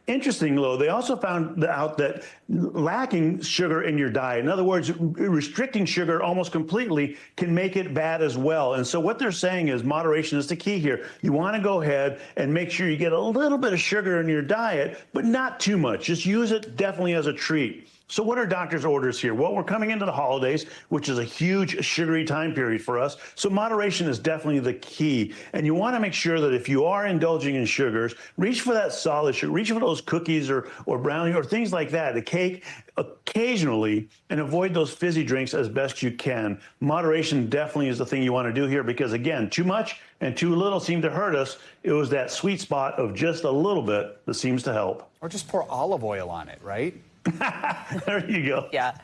Interesting, though, they also found out that lacking sugar in your diet, in other words, restricting sugar almost completely, can make it bad as well. And so what they're saying is moderation is the key here. You want to go ahead and make sure you get a little bit of sugar in your diet, but not too much. Just use it definitely as a treat. So what are doctor's orders here? Well, we're coming into the holidays, which is a huge sugary time period for us. So moderation is definitely the key. And you want to make sure that if you are indulging in sugars, reach for that solid sugar, reach for those cookies or brownie or things like that, a cake occasionally, and avoid those fizzy drinks as best you can. Moderation definitely is the thing you want to do here because, again, too much and too little seem to hurt us. It was that sweet spot of just a little bit that seems to help. Or just pour olive oil on it, right? There you go. Yeah.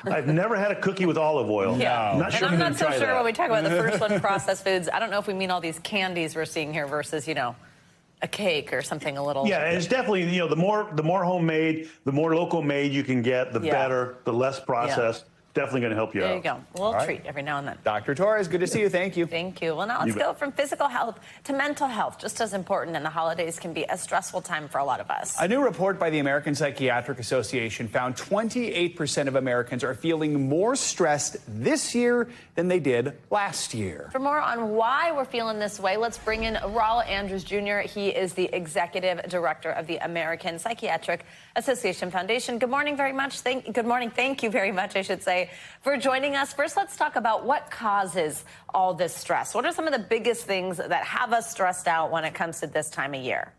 I've never had a cookie with olive oil. Yeah. I'm not sure I'm not so sure that. when we talk about the first one, processed foods. I don't know if we mean all these candies we're seeing here versus, a cake or something a little. Yeah, and it's definitely, the more homemade, the more local made you can get, the better, the less processed. definitely going to help you There out. you go. A little treat every now and then. Dr. Torres, good to see you. Thank you. Thank you. Well, now let's go from physical health to mental health, just as important, and the holidays can be a stressful time for a lot of us. A new report by the American Psychiatric Association found 28% of Americans are feeling more stressed this year than they did last year. For more on why we're feeling this way, let's bring in Raul Andrews Jr. He is the executive director of the American Psychiatric Association Foundation. Good morning very much. Good morning. Thank you very much, I should say, for joining us. First, let's talk about what causes all this stress. What are some of the biggest things that have us stressed out when it comes to this time of year?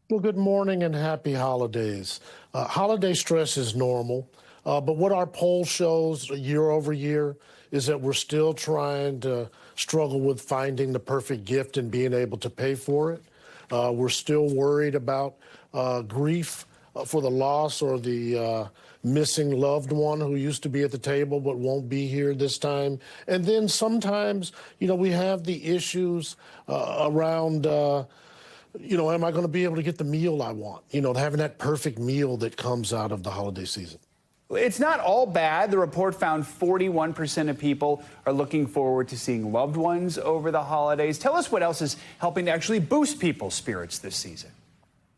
Well, good morning and happy holidays. Holiday stress is normal, but what our poll shows year over year is that we're still trying to struggle with finding the perfect gift and being able to pay for it. We're still worried about grief for the loss or the missing loved one who used to be at the table but won't be here this time. And then sometimes, we have the issues around, am I going to be able to get the meal I want? Having that perfect meal that comes out of the holiday season. It's not all bad. The report found 41% of people are looking forward to seeing loved ones over the holidays. Tell us what else is helping to actually boost people's spirits this season.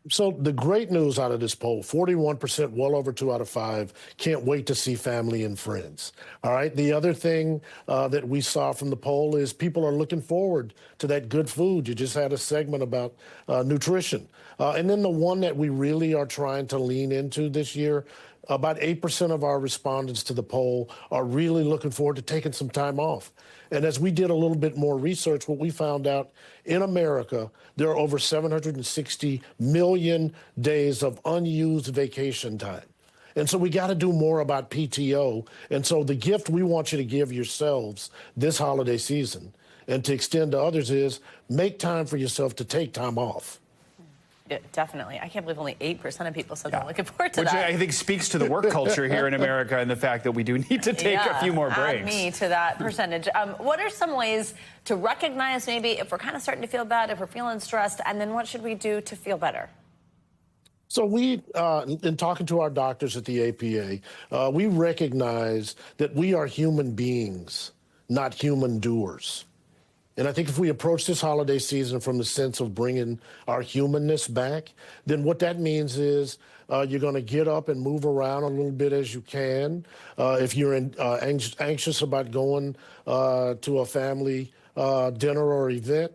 So the great news out of this poll, 41%, well over 2 out of 5, can't wait to see family and friends. All right. The other thing that we saw from the poll is people are looking forward to that good food. You just had a segment about nutrition. And then the one that we really are trying to lean into this year, about 8% of our respondents to the poll are really looking forward to taking some time off. And as we did a little bit more research, what we found out in America, there are over 760 million days of unused vacation time. And so we got to do more about PTO. And so the gift we want you to give yourselves this holiday season and to extend to others is make time for yourself to take time off. Yeah, definitely. I can't believe only 8% of people said they're looking forward to Which that. I think speaks to the work culture here in America and the fact that we do need to take a few more breaks. Add me to that percentage. What are some ways to recognize maybe if we're kind of starting to feel bad, if we're feeling stressed, and then what should we do to feel better? So we, in talking to our doctors at the APA, we recognize that we are human beings, not human doers. And I think if we approach this holiday season from the sense of bringing our humanness back, then what that means is you're going to get up and move around a little bit as you can. If you're anxious about going to a family dinner or event,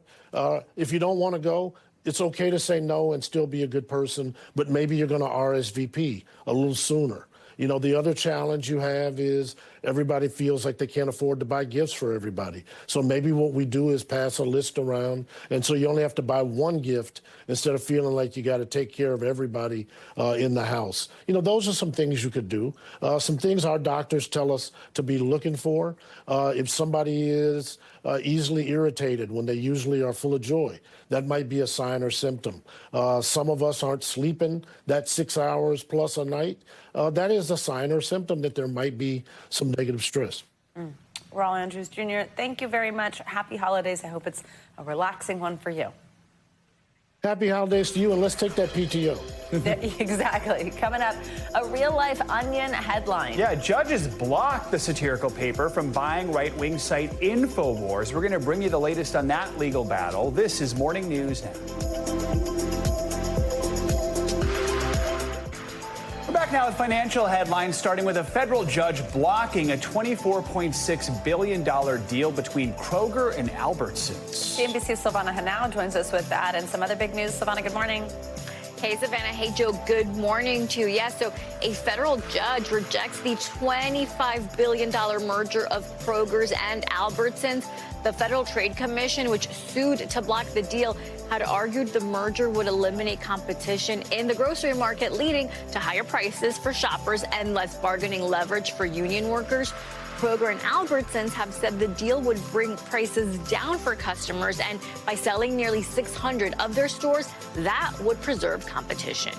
if you don't want to go, it's okay to say no and still be a good person, but maybe you're going to RSVP a little sooner. The other challenge you have is everybody feels like they can't afford to buy gifts for everybody. So maybe what we do is pass a list around, and so you only have to buy one gift instead of feeling like you got to take care of everybody in the house. Those are some things you could do. Some things our doctors tell us to be looking for. If somebody is easily irritated when they usually are full of joy, that might be a sign or symptom. Some of us aren't sleeping that 6 hours plus a night. That is a sign or symptom that there might be some negative stress. Raul Andrews Jr., thank you very much. Happy holidays. I hope it's a relaxing one for you. Happy holidays to you, and let's take that PTO. Exactly. Coming up, a real-life Onion headline. Yeah, judges blocked the satirical paper from buying right-wing site InfoWars. We're going to bring you the latest on that legal battle. This is Morning News Now. We're back now with financial headlines, starting with a federal judge blocking a $24.6 billion deal between Kroger and Albertsons. CNBC's Silvana Henao joins us with that and some other big news. Silvana, good morning. Hey, Savannah. Hey, Joe. Good morning to you. Yes, so a federal judge rejects the $25 billion merger of Kroger's and Albertsons. The Federal Trade Commission, which sued to block the deal, had argued the merger would eliminate competition in the grocery market, leading to higher prices for shoppers and less bargaining leverage for union workers. Kroger and Albertsons have said the deal would bring prices down for customers, and by selling nearly 600 of their stores, that would preserve competition.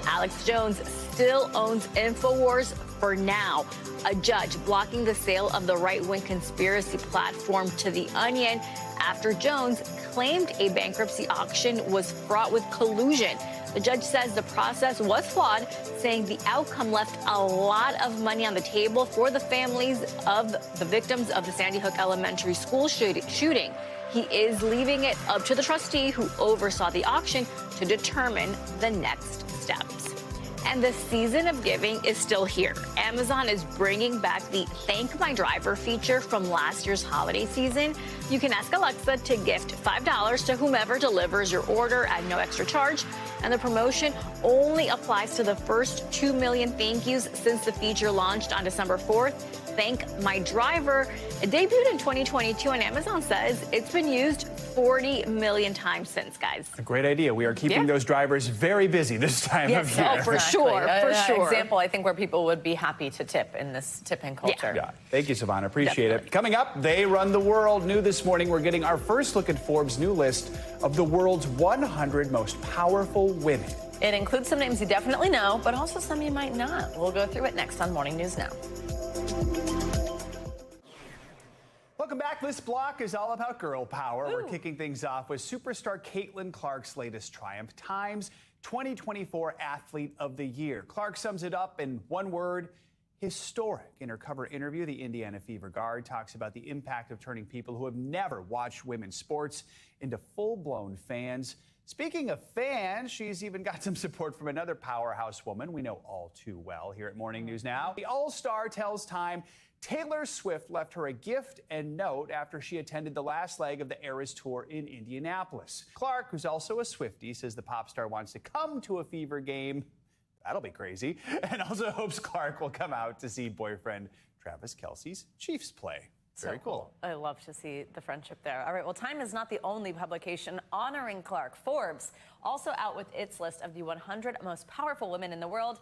Alex Jones still owns InfoWars for now. A judge blocking the sale of the right-wing conspiracy platform to The Onion after Jones claimed a bankruptcy auction was fraught with collusion The judge says the process was flawed, saying the outcome left a lot of money on the table for the families of the victims of the Sandy Hook Elementary School shooting. He is leaving it up to the trustee who oversaw the auction to determine the next steps. And the season of giving is still here. Amazon is bringing back the Thank My Driver feature from last year's holiday season. You can ask Alexa to gift $5 to whomever delivers your order at no extra charge. And the promotion only applies to the first 2 million thank yous since the feature launched on December 4th. Thank My Driver. It debuted in 2022, and Amazon says it's been used 40 million times since, guys. A great idea. We are keeping those drivers very busy this time of year. Oh, for sure, for sure. Example, I think, where people would be happy to tip in this tipping culture. Yeah. Thank you, Savannah. Appreciate it. Coming up, They Run the World. New this morning, we're getting our first look at Forbes' new list of the world's 100 most powerful women. It includes some names you definitely know, but also some you might not. We'll go through it next on Morning News Now. Welcome back. This block is all about girl power. We're kicking things off with superstar Caitlin Clark's latest triumph, Time's 2024 Athlete of the Year. Clark sums it up in one word: historic. In her cover interview, the Indiana Fever guard talks about the impact of turning people who have never watched women's sports into full-blown fans. Speaking of fans, she's even got some support from another powerhouse woman we know all too well here at Morning News Now. The All-Star tells Time Taylor Swift left her a gift and note after she attended the last leg of the Eras Tour in Indianapolis. Clark, who's also a Swiftie, says the pop star wants to come to a Fever game. That'll be crazy. And also hopes Clark will come out to see boyfriend Travis Kelce's Chiefs play. Very cool. I love to see the friendship there. All right, well, Time is not the only publication honoring Clark. Forbes also out with its list of the 100 most powerful women in the world.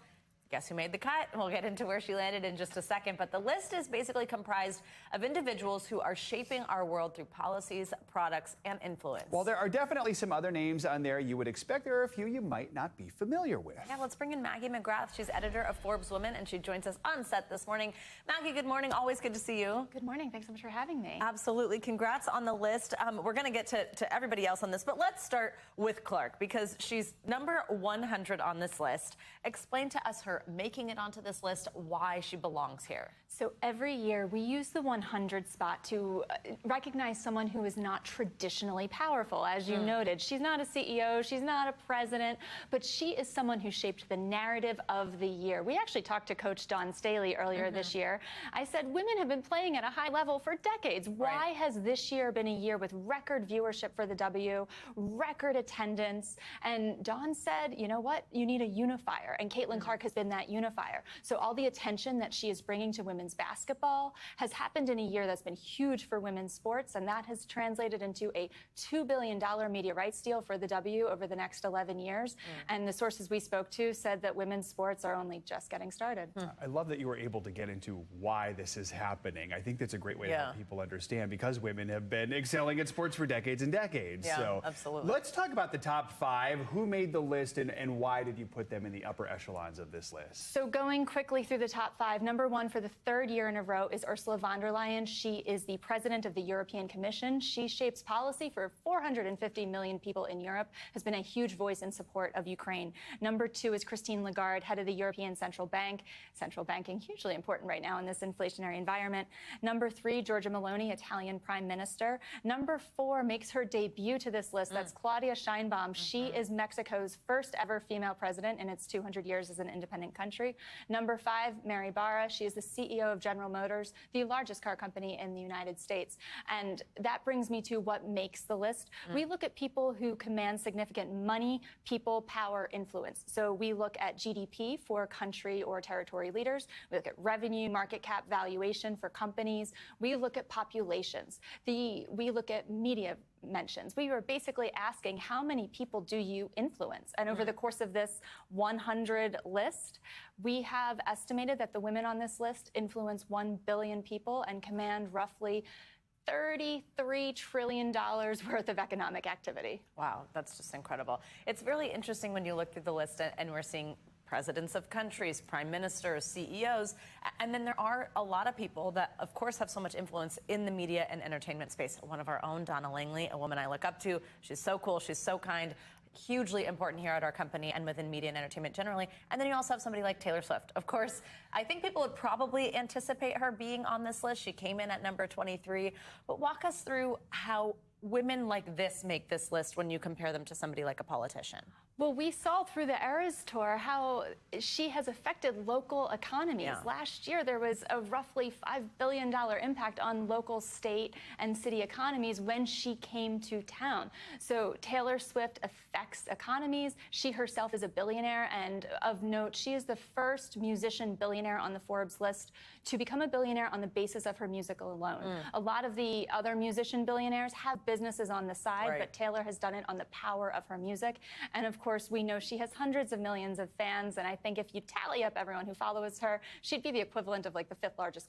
Guess who made the cut? We'll get into where she landed in just a second. But the list is basically comprised of individuals who are shaping our world through policies, products, and influence. While there are definitely some other names on there you would expect, there are a few you might not be familiar with. Yeah, let's bring in Maggie McGrath. She's editor of Forbes Women, and she joins us on set this morning. Maggie, good morning. Always good to see you. Good morning. Thanks so much for having me. Absolutely. Congrats on the list. We're going to get to everybody else on this, but let's start with Clark because she's number 100 on this list. Explain to us her making it onto this list, why she belongs here. So every year we use the 100 spot to recognize someone who is not traditionally powerful. As you noted, she's not a CEO, she's not a president, but she is someone who shaped the narrative of the year. We actually talked to Coach Dawn Staley earlier this year. I said, women have been playing at a high level for decades. Why has this year been a year with record viewership for the W, record attendance? And Dawn said, you know what? You need a unifier. And Caitlin Clark has been that unifier. So all the attention that she is bringing to women's basketball has happened in a year that's been huge for women's sports, and that has translated into a $2 billion media rights deal for the W over the next 11 years. And the sources we spoke to said that women's sports are only just getting started. I love that you were able to get into why this is happening. I think that's a great way to help people understand, because women have been excelling at sports for decades and decades. Yeah, so absolutely. Let's talk about the top 5. Who made the list and why did you put them in the upper echelons of this list? So going quickly through the top 5, number 1 for the 3rd year in a row is Ursula von der Leyen. She is the president of the European Commission. She shapes policy for 450 million people in Europe, has been a huge voice in support of Ukraine. Number 2 is Christine Lagarde, head of the European Central Bank. Central banking, hugely important right now in this inflationary environment. Number 3, Giorgia Meloni, Italian Prime Minister. Number 4 makes her debut to this list. That's Claudia Sheinbaum. She is Mexico's first ever female president in its 200 years as an independent country. Number 5, Mary Barra. She is the CEO of General Motors, the largest car company in the United States. And that brings me to what makes the list. We look at people who command significant money, people, power, influence. So we look at GDP for country or territory leaders. We look at revenue, market cap, valuation for companies. We look at populations. We look at media mentions. We were basically asking, how many people do you influence? And over the course of this 100 list, we have estimated that the women on this list influence 1 billion people and command roughly $33 trillion worth of economic activity. Wow, that's just incredible. It's really interesting when you look through the list and we're seeing presidents of countries, prime ministers, CEOs, and then there are a lot of people that, of course, have so much influence in the media and entertainment space. One of our own, Donna Langley, a woman I look up to. She's so cool. She's so kind. hugely important here at our company and within media and entertainment generally. And then you also have somebody like Taylor Swift. Of course, I think people would probably anticipate her being on this list. She came in at number 23. But walk us through how women like this make this list when you compare them to somebody like a politician. Well, we saw through the Eras Tour how she has affected local economies. Yeah. Last year, there was a roughly $5 billion impact on local, state, and city economies when she came to town. So Taylor Swift affects economies. She herself is a billionaire, and of note, she is the first musician billionaire on the Forbes list to become a billionaire on the basis of her music alone. A lot of the other musician billionaires have businesses on the side, but Taylor has done it on the power of her music. And of course, we know she has hundreds of millions of fans, and I think if you tally up everyone who follows her, she'd be the equivalent of like the 5th largest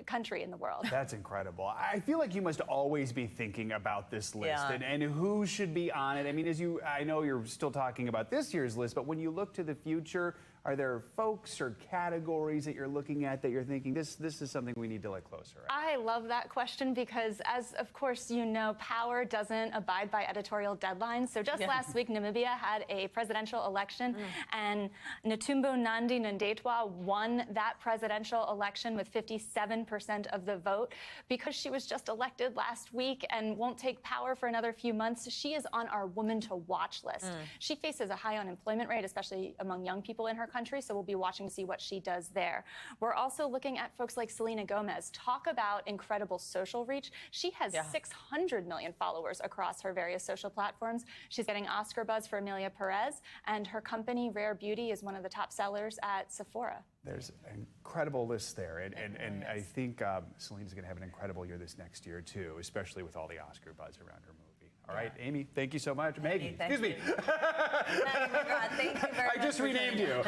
country in the world. That's incredible. I feel like you must always be thinking about this list and who should be on it. I mean, I know you're still talking about this year's list, but when you look to the future, are there folks or categories that you're looking at that you're thinking this is something we need to look closer at? I love that question because, as of course you know, power doesn't abide by editorial deadlines. So just last week, Namibia had a presidential election, and Netumbo Nandi-Ndaitwah won that presidential election with 57% of the vote. Because she was just elected last week and won't take power for another few months, she is on our woman to watch list. She faces a high unemployment rate, especially among young people in her country, so we'll be watching to see what she does there. We're also looking at folks like Selena Gomez. Talk about incredible social reach. She has 600 million followers across her various social platforms. She's getting Oscar buzz for Amelia Perez, and her company, Rare Beauty, is one of the top sellers at Sephora. There's an incredible list there, and I think Selena's going to have an incredible year this next year, too, especially with all the Oscar buzz around her movie. All right, Amy, thank you so much. Maggie, excuse me. Thank you very much. I just renamed you.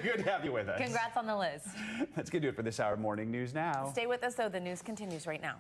Good to have you with us. Congrats on the list. That's going to do it for this hour of Morning News Now. Stay with us, though. The news continues right now.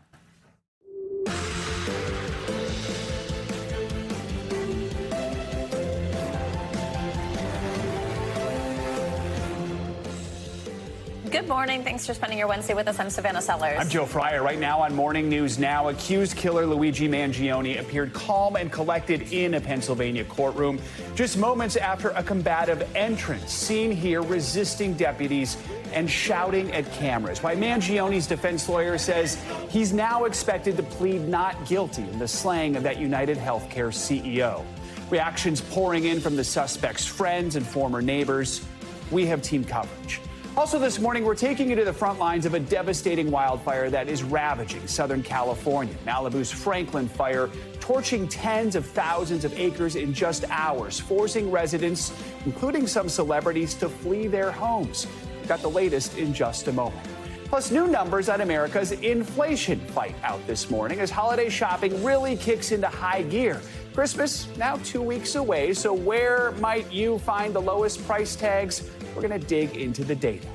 Good morning. Thanks for spending your Wednesday with us. I'm Savannah Sellers. I'm Joe Fryer. Right now on Morning News Now, accused killer Luigi Mangione appeared calm and collected in a Pennsylvania courtroom just moments after a combative entrance seen here resisting deputies and shouting at cameras. Why Mangione's defense lawyer says he's now expected to plead not guilty in the slaying of that UnitedHealthcare CEO. Reactions pouring in from the suspect's friends and former neighbors. We have team coverage. Also this morning, we're taking you to the front lines of a devastating wildfire that is ravaging Southern California. Malibu's Franklin fire torching tens of thousands of acres in just hours, forcing residents, including some celebrities, to flee their homes. We've got the latest in just a moment. Plus, new numbers on America's inflation fight out this morning as holiday shopping really kicks into high gear. Christmas now 2 weeks away, so where might you find the lowest price tags? We're going to dig into the data.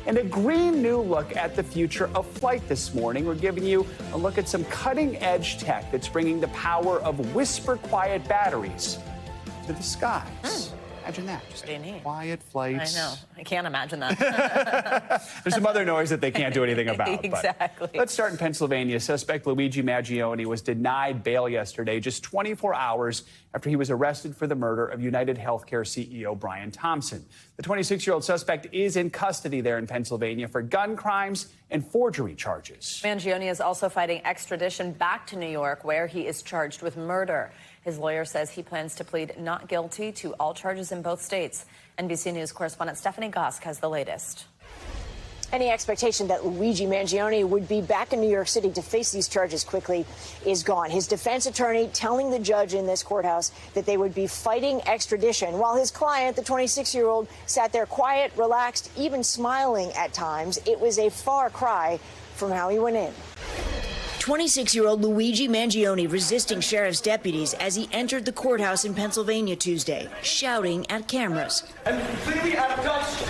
And a green new look at the future of flight this morning. We're giving you a look at some cutting-edge tech that's bringing the power of whisper-quiet batteries to the skies. Imagine that. Just quiet flights. I know. I can't imagine that. There's some other noise that they can't do anything about. Exactly. Let's start in Pennsylvania. Suspect Luigi Mangione was denied bail yesterday, just 24 hours after he was arrested for the murder of UnitedHealthcare CEO Brian Thompson. The 26-year-old suspect is in custody there in Pennsylvania for gun crimes and forgery charges. Mangione is also fighting extradition back to New York, where he is charged with murder. His lawyer says he plans to plead not guilty to all charges in both states. NBC News correspondent Stephanie Gosk has the latest. Any expectation that Luigi Mangione would be back in New York City to face these charges quickly is gone. His defense attorney telling the judge in this courthouse that they would be fighting extradition, while his client, the 26-year-old, sat there quiet, relaxed, even smiling at times. It was a far cry from how he went in. 26-year-old Luigi Mangione resisting sheriff's deputies as he entered the courthouse in Pennsylvania Tuesday, shouting at cameras. I'm completely out of touch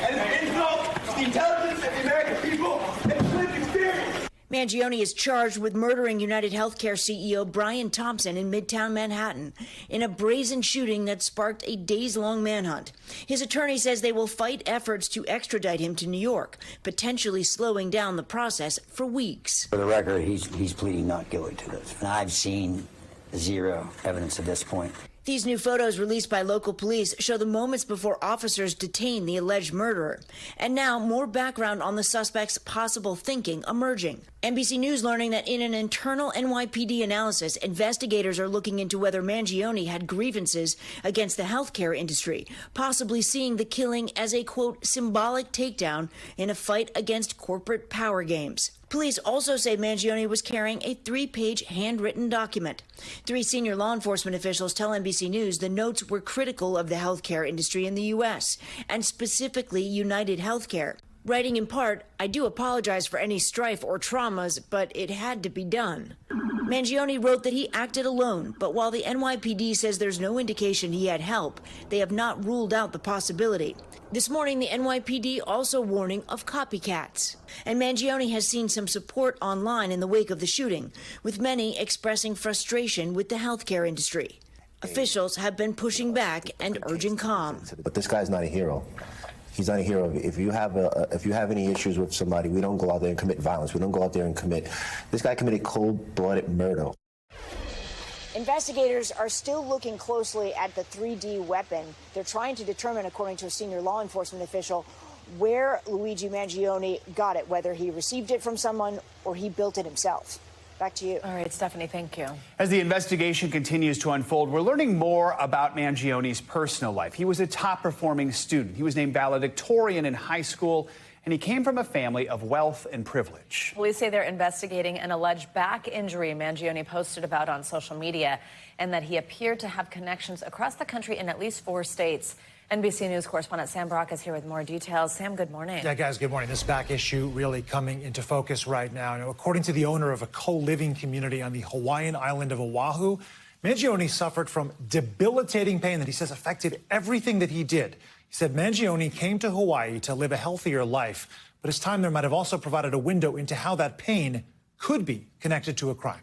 and insult the intelligence of the American people and lived experience. Mangione is charged with murdering UnitedHealthcare CEO Brian Thompson in Midtown Manhattan in a brazen shooting that sparked a days-long manhunt. His attorney says they will fight efforts to extradite him to New York, potentially slowing down the process for weeks. For the record, he's pleading not guilty to this. And I've seen zero evidence at this point. These new photos released by local police show the moments before officers detain the alleged murderer. And now more background on the suspect's possible thinking emerging. NBC News learning that in an internal NYPD analysis, investigators are looking into whether Mangione had grievances against the healthcare industry, possibly seeing the killing as a, quote, symbolic takedown in a fight against corporate power games. Police also say Mangione was carrying a 3-page handwritten document. 3 senior law enforcement officials tell NBC News the notes were critical of the healthcare industry in the U.S., and specifically UnitedHealthcare. Writing in part, "I do apologize for any strife or traumas, but it had to be done." Mangione wrote that he acted alone, but while the NYPD says there's no indication he had help, they have not ruled out the possibility. This morning, the NYPD also warning of copycats. And Mangione has seen some support online in the wake of the shooting, with many expressing frustration with the healthcare industry. Officials have been pushing back and urging calm. But this guy's not a hero. He's not a hero. If you have any issues with somebody, we don't go out there and commit violence. We don't go out there and commit. This guy committed cold-blooded murder. Investigators are still looking closely at the 3D weapon. They're trying to determine, according to a senior law enforcement official, where Luigi Mangione got it, whether he received it from someone or he built it himself. Back to you. All right, Stephanie, thank you. As the investigation continues to unfold, we're learning more about Mangione's personal life. He was a top-performing student. He was named valedictorian in high school, and he came from a family of wealth and privilege. Police say they're investigating an alleged back injury Mangione posted about on social media, and that he appeared to have connections across the country in at least 4 states. NBC News correspondent Sam Brock is here with more details. Sam, good morning. Yeah, guys, good morning. This back issue really coming into focus right now. Now, according to the owner of a co-living community on the Hawaiian island of Oahu, Mangione suffered from debilitating pain that he says affected everything that he did. He said Mangione came to Hawaii to live a healthier life, but his time there might have also provided a window into how that pain could be connected to a crime.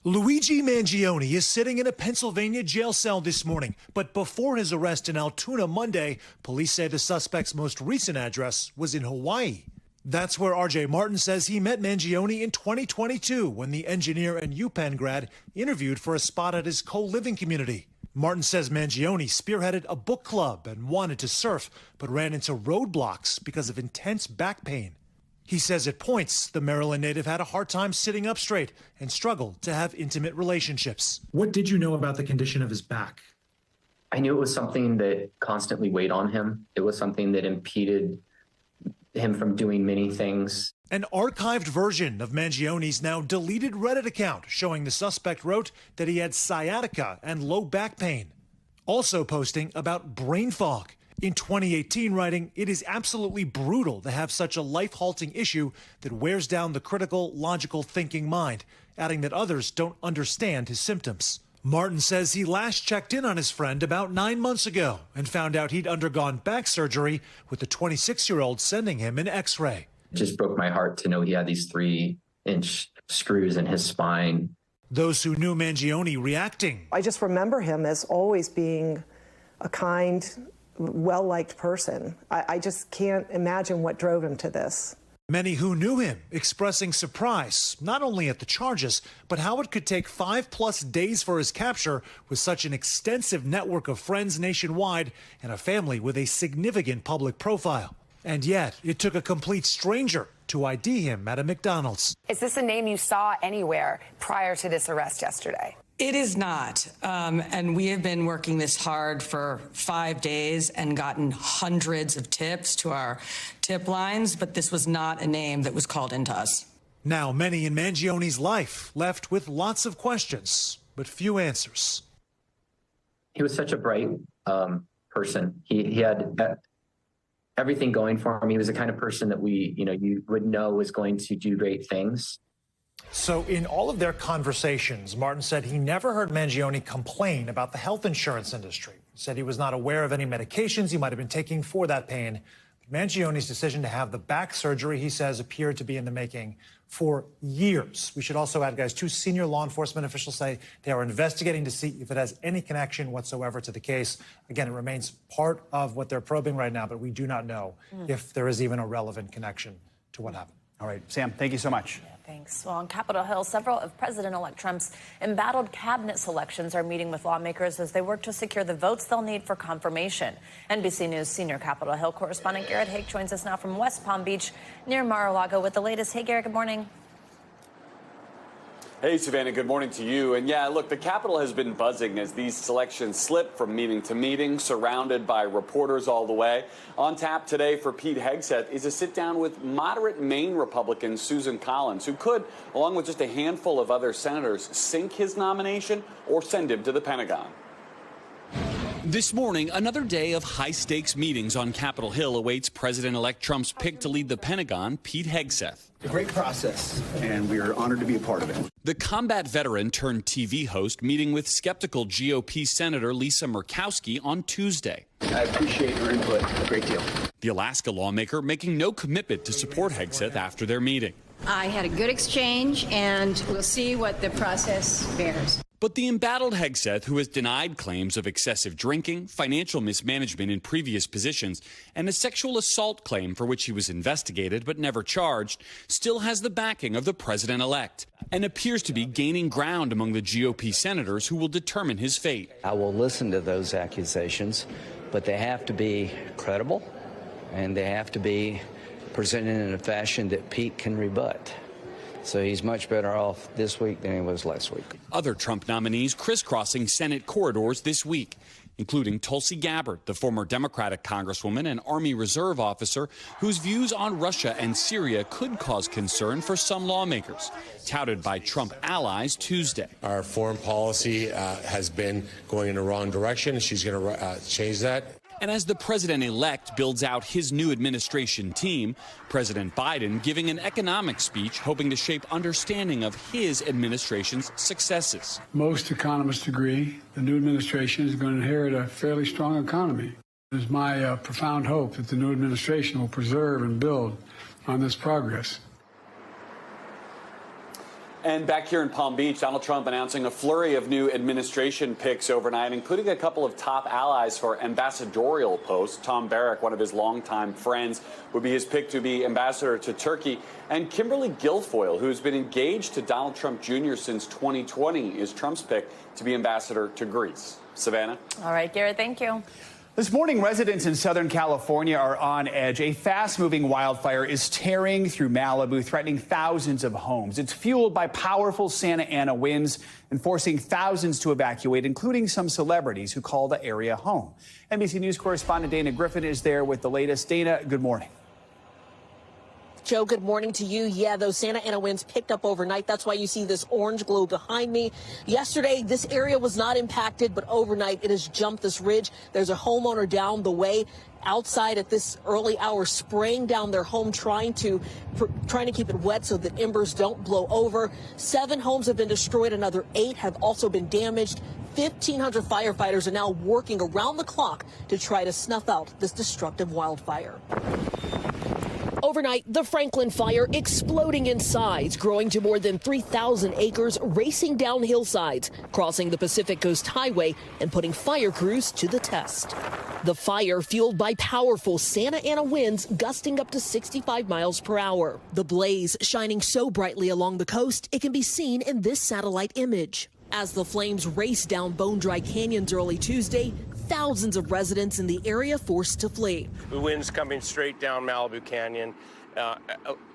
Luigi Mangione is sitting in a Pennsylvania jail cell this morning, but before his arrest in Altoona Monday, police say the suspect's most recent address was in Hawaii. That's where R.J. Martin says he met Mangione in 2022 when the engineer and UPenn grad interviewed for a spot at his co-living community. Martin says Mangione spearheaded a book club and wanted to surf, but ran into roadblocks because of intense back pain. He says at points, the Maryland native had a hard time sitting up straight and struggled to have intimate relationships. What did you know about the condition of his back? I knew it was something that constantly weighed on him. It was something that impeded him from doing many things. An archived version of Mangione's now deleted Reddit account showing the suspect wrote that he had sciatica and low back pain. Also posting about brain fog. In 2018, writing, "It is absolutely brutal to have such a life-halting issue that wears down the critical, logical thinking mind," adding that others don't understand his symptoms. Martin says he last checked in on his friend about 9 months ago and found out he'd undergone back surgery, with the 26-year-old sending him an X-ray. It just broke my heart to know he had these 3-inch screws in his spine. Those who knew Mangione reacting. I just remember him as always being a kind, well-liked person. I just can't imagine what drove him to this. Many who knew him expressing surprise, not only at the charges, but how it could take 5+ days for his capture with such an extensive network of friends nationwide and a family with a significant public profile. And yet, it took a complete stranger to ID him at a McDonald's. Is this a name you saw anywhere prior to this arrest yesterday? It is not. And we have been working this hard for 5 days and gotten hundreds of tips to our tip lines, but this was not a name that was called into us. Now, many in Mangione's life left with lots of questions, but few answers. He was such a bright person. He had everything going for him. He was the kind of person that you would know was going to do great things. So in all of their conversations, Martin said he never heard Mangione complain about the health insurance industry. He said he was not aware of any medications he might have been taking for that pain. Mangione's decision to have the back surgery, he says, appeared to be in the making for years. We should also add, guys, 2 senior law enforcement officials say they are investigating to see if it has any connection whatsoever to the case. Again, it remains part of what they're probing right now, but we do not know if there is even a relevant connection to what happened. All right, Sam, thank you so much. Thanks. Well, on Capitol Hill, several of President-elect Trump's embattled cabinet selections are meeting with lawmakers as they work to secure the votes they'll need for confirmation. NBC News senior Capitol Hill correspondent Garrett Haake joins us now from West Palm Beach near Mar-a-Lago with the latest. Hey, Garrett, good morning. Hey, Savannah, good morning to you. And yeah, look, the Capitol has been buzzing as these selections slip from meeting to meeting, surrounded by reporters all the way. On tap today for Pete Hegseth is a sit-down with moderate Maine Republican Susan Collins, who could, along with just a handful of other senators, sink his nomination or send him to the Pentagon. This morning, another day of high-stakes meetings on Capitol Hill awaits President-elect Trump's pick to lead the Pentagon, Pete Hegseth. A great process, and we are honored to be a part of it. The combat veteran turned TV host meeting with skeptical GOP Senator Lisa Murkowski on Tuesday. I appreciate your input a great deal. The Alaska lawmaker making no commitment to support Hegseth after their meeting. I had a good exchange, and we'll see what the process bears. But the embattled Hegseth, who has denied claims of excessive drinking, financial mismanagement in previous positions, and a sexual assault claim for which he was investigated but never charged, still has the backing of the president-elect and appears to be gaining ground among the GOP senators who will determine his fate. I will listen to those accusations, but they have to be credible, and they have to be presented in a fashion that Pete can rebut. So he's much better off this week than he was last week. Other Trump nominees crisscrossing Senate corridors this week, including Tulsi Gabbard, the former Democratic congresswoman and Army Reserve officer whose views on Russia and Syria could cause concern for some lawmakers, touted by Trump allies Tuesday. Our foreign policy has been going in the wrong direction. She's going to change that. And as the president-elect builds out his new administration team, President Biden giving an economic speech hoping to shape understanding of his administration's successes. Most economists agree the new administration is going to inherit a fairly strong economy. It is my profound hope that the new administration will preserve and build on this progress. And back here in Palm Beach, Donald Trump announcing a flurry of new administration picks overnight, including a couple of top allies for ambassadorial posts. Tom Barrack, one of his longtime friends, would be his pick to be ambassador to Turkey. And Kimberly Guilfoyle, who's been engaged to Donald Trump Jr. since 2020, is Trump's pick to be ambassador to Greece. Savannah? All right, Garrett, thank you. This morning, residents in Southern California are on edge. A fast-moving wildfire is tearing through Malibu, threatening thousands of homes. It's fueled by powerful Santa Ana winds and forcing thousands to evacuate, including some celebrities who call the area home. NBC News correspondent Dana Griffin is there with the latest. Dana, good morning. Joe, good morning to you. Yeah, those Santa Ana winds picked up overnight. That's why you see this orange glow behind me. Yesterday, this area was not impacted, but overnight it has jumped this ridge. There's a homeowner down the way outside at this early hour spraying down their home, trying to keep it wet so that embers don't blow over. 7 homes have been destroyed. Another 8 have also been damaged. 1,500 firefighters are now working around the clock to try to snuff out this destructive wildfire. Overnight, the Franklin fire exploding in size, growing to more than 3,000 acres, racing down hillsides, crossing the Pacific Coast Highway, and putting fire crews to the test. The fire fueled by powerful Santa Ana winds gusting up to 65 miles per hour. The blaze shining so brightly along the coast, it can be seen in this satellite image. As the flames raced down Bone Dry Canyons early Tuesday, thousands of residents in the area forced to flee. The wind's coming straight down Malibu Canyon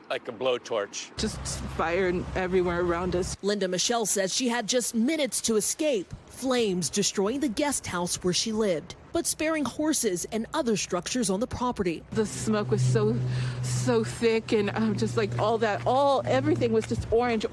like a blowtorch. Just fire everywhere around us. Linda Michelle says she had just minutes to escape. Flames destroying the guest house where she lived, but sparing horses and other structures on the property. The smoke was so thick, and just like everything was just orange.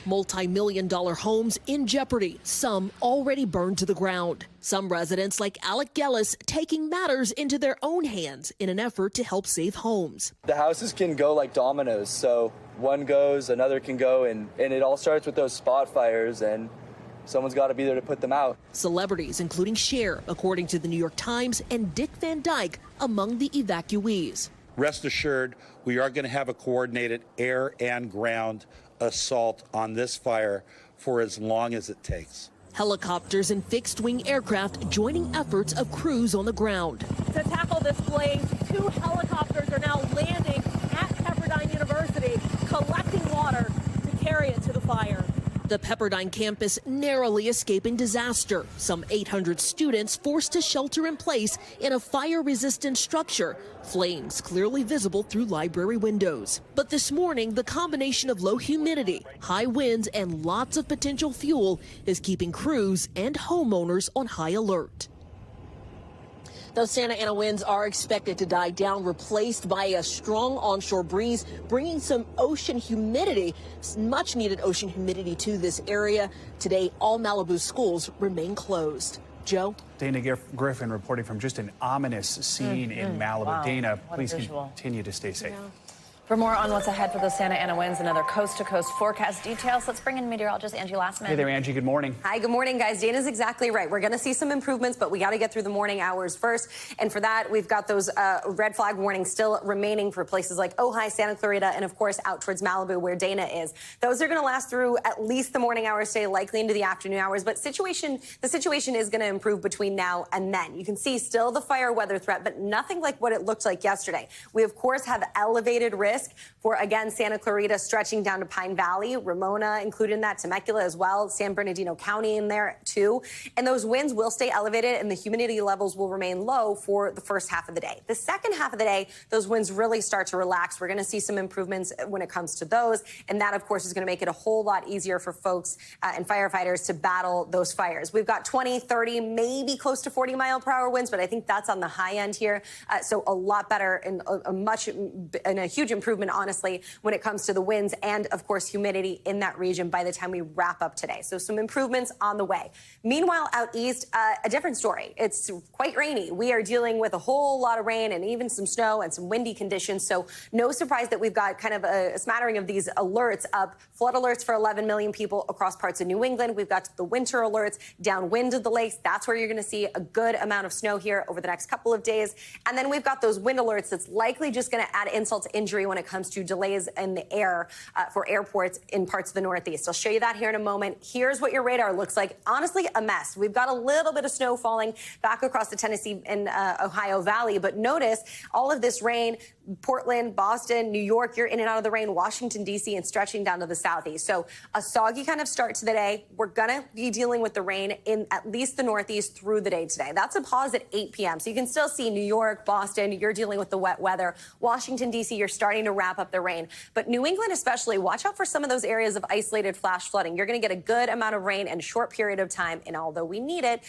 Multi-million-dollar homes in jeopardy, some already burned to the ground. Some residents like Alec Gellis taking matters into their own hands in an effort to help save homes. The houses can go like dominoes, so one goes, another can go, and it all starts with those spot fires, and someone's got to be there to put them out. Celebrities, including Cher, according to the New York Times, and Dick Van Dyke among the evacuees. Rest assured, we are going to have a coordinated air and ground assault on this fire for as long as it takes. Helicopters and fixed-wing aircraft joining efforts of crews on the ground. To tackle this blaze, 2 helicopters are now landing at Pepperdine University, collecting water to carry it to the fire. The Pepperdine campus narrowly escaping disaster. Some 800 students forced to shelter in place in a fire-resistant structure. Flames clearly visible through library windows. But this morning, the combination of low humidity, high winds, and lots of potential fuel is keeping crews and homeowners on high alert. Those Santa Ana winds are expected to die down, replaced by a strong onshore breeze, bringing some ocean humidity, much needed ocean humidity to this area. Today, all Malibu schools remain closed. Joe? Dana Griffin reporting from just an ominous scene in Malibu. Wow. Dana, What a please visual. continue to stay safe. Yeah. For more on what's ahead for those Santa Ana winds and other coast-to-coast forecast details, let's bring in meteorologist Angie Lassman. Hey there, Angie. Good morning. Hi, good morning, guys. Dana's exactly right. We're going to see some improvements, but we got to get through the morning hours first. And for that, we've got those red flag warnings still remaining for places like Ojai, Santa Clarita, and, of course, out towards Malibu, where Dana is. Those are going to last through at least the morning hours today, likely into the afternoon hours. But the situation is going to improve between now and then. You can see still the fire weather threat, but nothing like what it looked like yesterday. We, of course, have elevated risk for, again, Santa Clarita stretching down to Pine Valley, Ramona included in that, Temecula as well, San Bernardino County in there too. And those winds will stay elevated and the humidity levels will remain low for the first half of the day. The second half of the day, those winds really start to relax. We're going to see some improvements when it comes to those. And that, of course, is going to make it a whole lot easier for folks and firefighters to battle those fires. We've got 20, 30, maybe close to 40-mile-per-hour winds, but I think that's on the high end here. So a lot better and a huge improvement, honestly, when it comes to the winds and, of course, humidity in that region by the time we wrap up today. So some improvements on the way. Meanwhile, out east, a different story. It's quite rainy. We are dealing with a whole lot of rain and even some snow and some windy conditions. So no surprise that we've got kind of a smattering of these alerts up. Flood alerts for 11 million people across parts of New England. We've got the winter alerts downwind of the lakes. That's where you're going to see a good amount of snow here over the next couple of days. And then we've got those wind alerts that's likely just going to add insult to injury when it comes to delays in the air for airports in parts of the Northeast. I'll show you that here in a moment. Here's what your radar looks like. Honestly, a mess. We've got a little bit of snow falling back across the Tennessee and Ohio Valley, but notice all of this rain, Portland, Boston, New York, you're in and out of the rain, Washington, D.C., and stretching down to the southeast. So a soggy kind of start to the day. We're going to be dealing with the rain in at least the Northeast through the day today. That's a pause at 8 p.m. So you can still see New York, Boston, you're dealing with the wet weather. Washington, D.C., you're starting to wrap up the rain. But New England especially, watch out for some of those areas of isolated flash flooding. You're going to get a good amount of rain in a short period of time. And although we need it,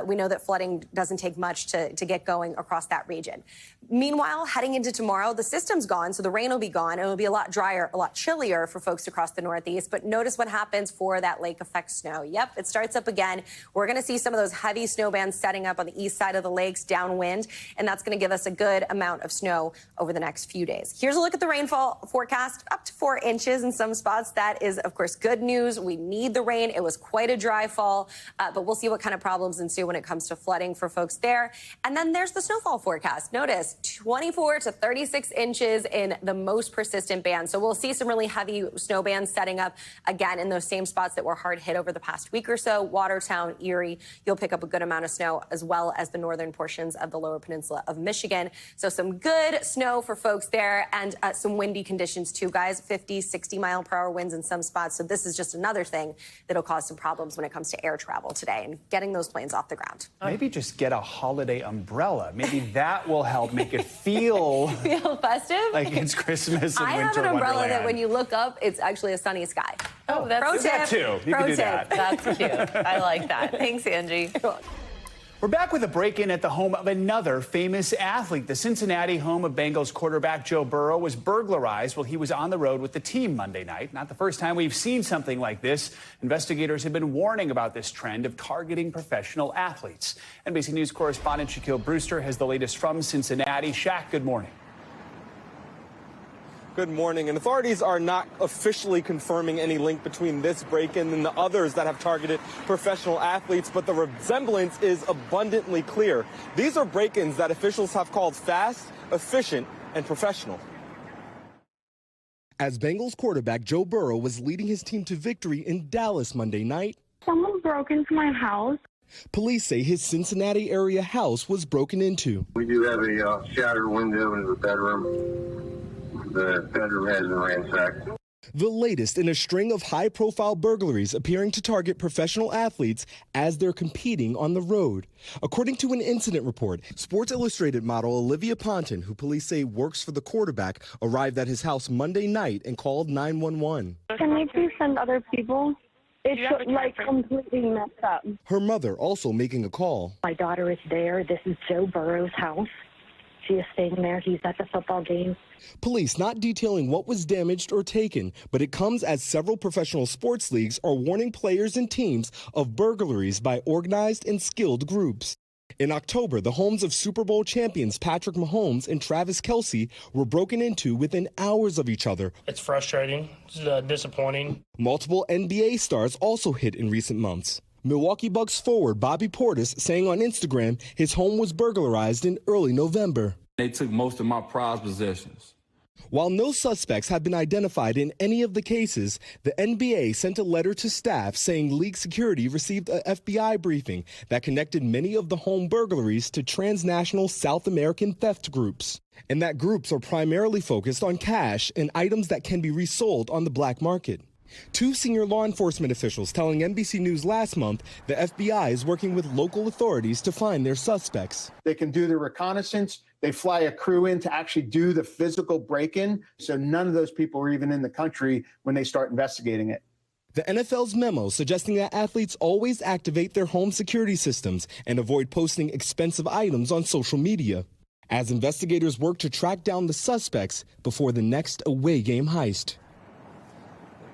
we know that flooding doesn't take much to get going across that region. Meanwhile, heading into tomorrow, the system's gone, so the rain will be gone. And it'll be a lot drier, a lot chillier for folks across the Northeast. But notice what happens for that lake effect snow. Yep, it starts up again. We're going to see some of those heavy snow bands setting up on the east side of the lakes downwind, and that's going to give us a good amount of snow over the next few days. Here's a look at the rainfall forecast, up to 4 inches in some spots. That is, of course, good news. We need the rain. It was quite a dry fall, but we'll see what kind of problems ensue when it comes to flooding for folks there. And then there's the snowfall forecast. Notice 24 to 36 inches in the most persistent band. So we'll see some really heavy snow bands setting up again in those same spots that were hard hit over the past week or so. Watertown, Erie, you'll pick up a good amount of snow, as well as the northern portions of the lower peninsula of Michigan. So some good snow for folks there, and some windy conditions too, guys. 50, 60-mile-per-hour winds in some spots. So this is just another thing that'll cause some problems when it comes to air travel today and getting those planes off the ground. Maybe just get a holiday umbrella. Maybe that will help make it feel festive, like it's Christmas and I winter have an umbrella wonderland. that when you look up, it's actually a sunny sky. Oh, that's pro tip. That too. You pro can do tip. that. That's cute. I like that. Thanks, Angie. We're back with a break-in at the home of another famous athlete. The Cincinnati home of Bengals quarterback Joe Burrow was burglarized while he was on the road with the team Monday night. Not the first time we've seen something like this. Investigators have been warning about this trend of targeting professional athletes. NBC News correspondent Shaquille Brewster has the latest from Cincinnati. Shaq, good morning. Good morning. And authorities are not officially confirming any link between this break-in and the others that have targeted professional athletes, but the resemblance is abundantly clear. These are break-ins that officials have called fast, efficient, and professional. As Bengals quarterback Joe Burrow was leading his team to victory in Dallas Monday night, someone broke into my house. Police say his Cincinnati area house was broken into. We do have a shattered window in the bedroom. The bedroom has been ransacked. The latest in a string of high-profile burglaries appearing to target professional athletes as they're competing on the road. According to an incident report, Sports Illustrated model Olivia Ponton, who police say works for the quarterback, arrived at his house Monday night and called 911. Can they please send other people? It's like completely messed up. Her mother also making a call. My daughter is there. This is Joe Burrow's house. She is staying there. He's at the football game. Police not detailing what was damaged or taken, but it comes as several professional sports leagues are warning players and teams of burglaries by organized and skilled groups. In October, the homes of Super Bowl champions Patrick Mahomes and Travis Kelce were broken into within hours of each other. It's frustrating. It's disappointing. Multiple NBA stars also hit in recent months. Milwaukee Bucks forward Bobby Portis saying on Instagram his home was burglarized in early November. They took most of my prized possessions. While no suspects have been identified in any of the cases, the NBA sent a letter to staff saying league security received a FBI briefing that connected many of the home burglaries to transnational South American theft groups, and that groups are primarily focused on cash and items that can be resold on the black market. Two senior law enforcement officials telling NBC News last month the FBI is working with local authorities to find their suspects. They can do the reconnaissance. They fly a crew in to actually do the physical break-in. So none of those people are even in the country when they start investigating it. The NFL's memo suggesting that athletes always activate their home security systems and avoid posting expensive items on social media, as investigators work to track down the suspects before the next away game heist.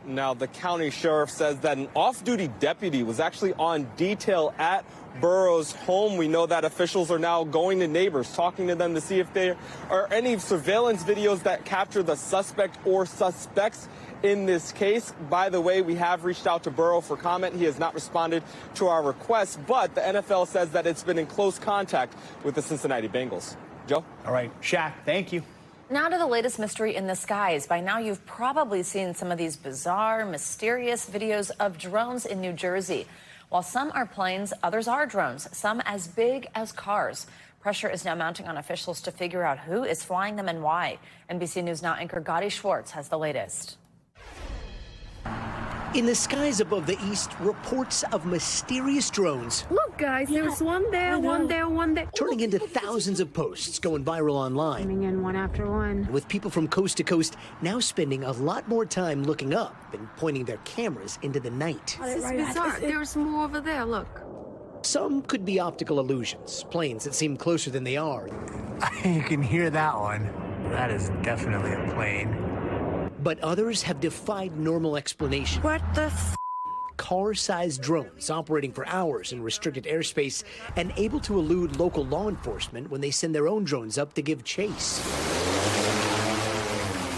Now, the county sheriff says that an off-duty deputy was actually on detail at Burrow's home. We know that officials are now going to neighbors, talking to them to see if there are any surveillance videos that capture the suspect or suspects in this case. By the way, we have reached out to Burrow for comment. He has not responded to our request, but the NFL says that it's been in close contact with the Cincinnati Bengals. Joe? All right, Shaq, thank you. Now to the latest mystery in the skies. By now, you've probably seen some of these bizarre, mysterious videos of drones in New Jersey. While some are planes, others are drones, some as big as cars. Pressure is now mounting on officials to figure out who is flying them and why. NBC News Now anchor Gotti Schwartz has the latest. In the skies above the east, reports of mysterious drones. Look, guys, there's one there, one there, one there. Turning into thousands of posts going viral online. Coming in one after one. With people from coast to coast now spending a lot more time looking up and pointing their cameras into the night. This is bizarre. There's more over there, look. Some could be optical illusions, planes that seem closer than they are. You can hear that one. That is definitely a plane. But others have defied normal explanation. What the Car-sized drones operating for hours in restricted airspace and able to elude local law enforcement when they send their own drones up to give chase.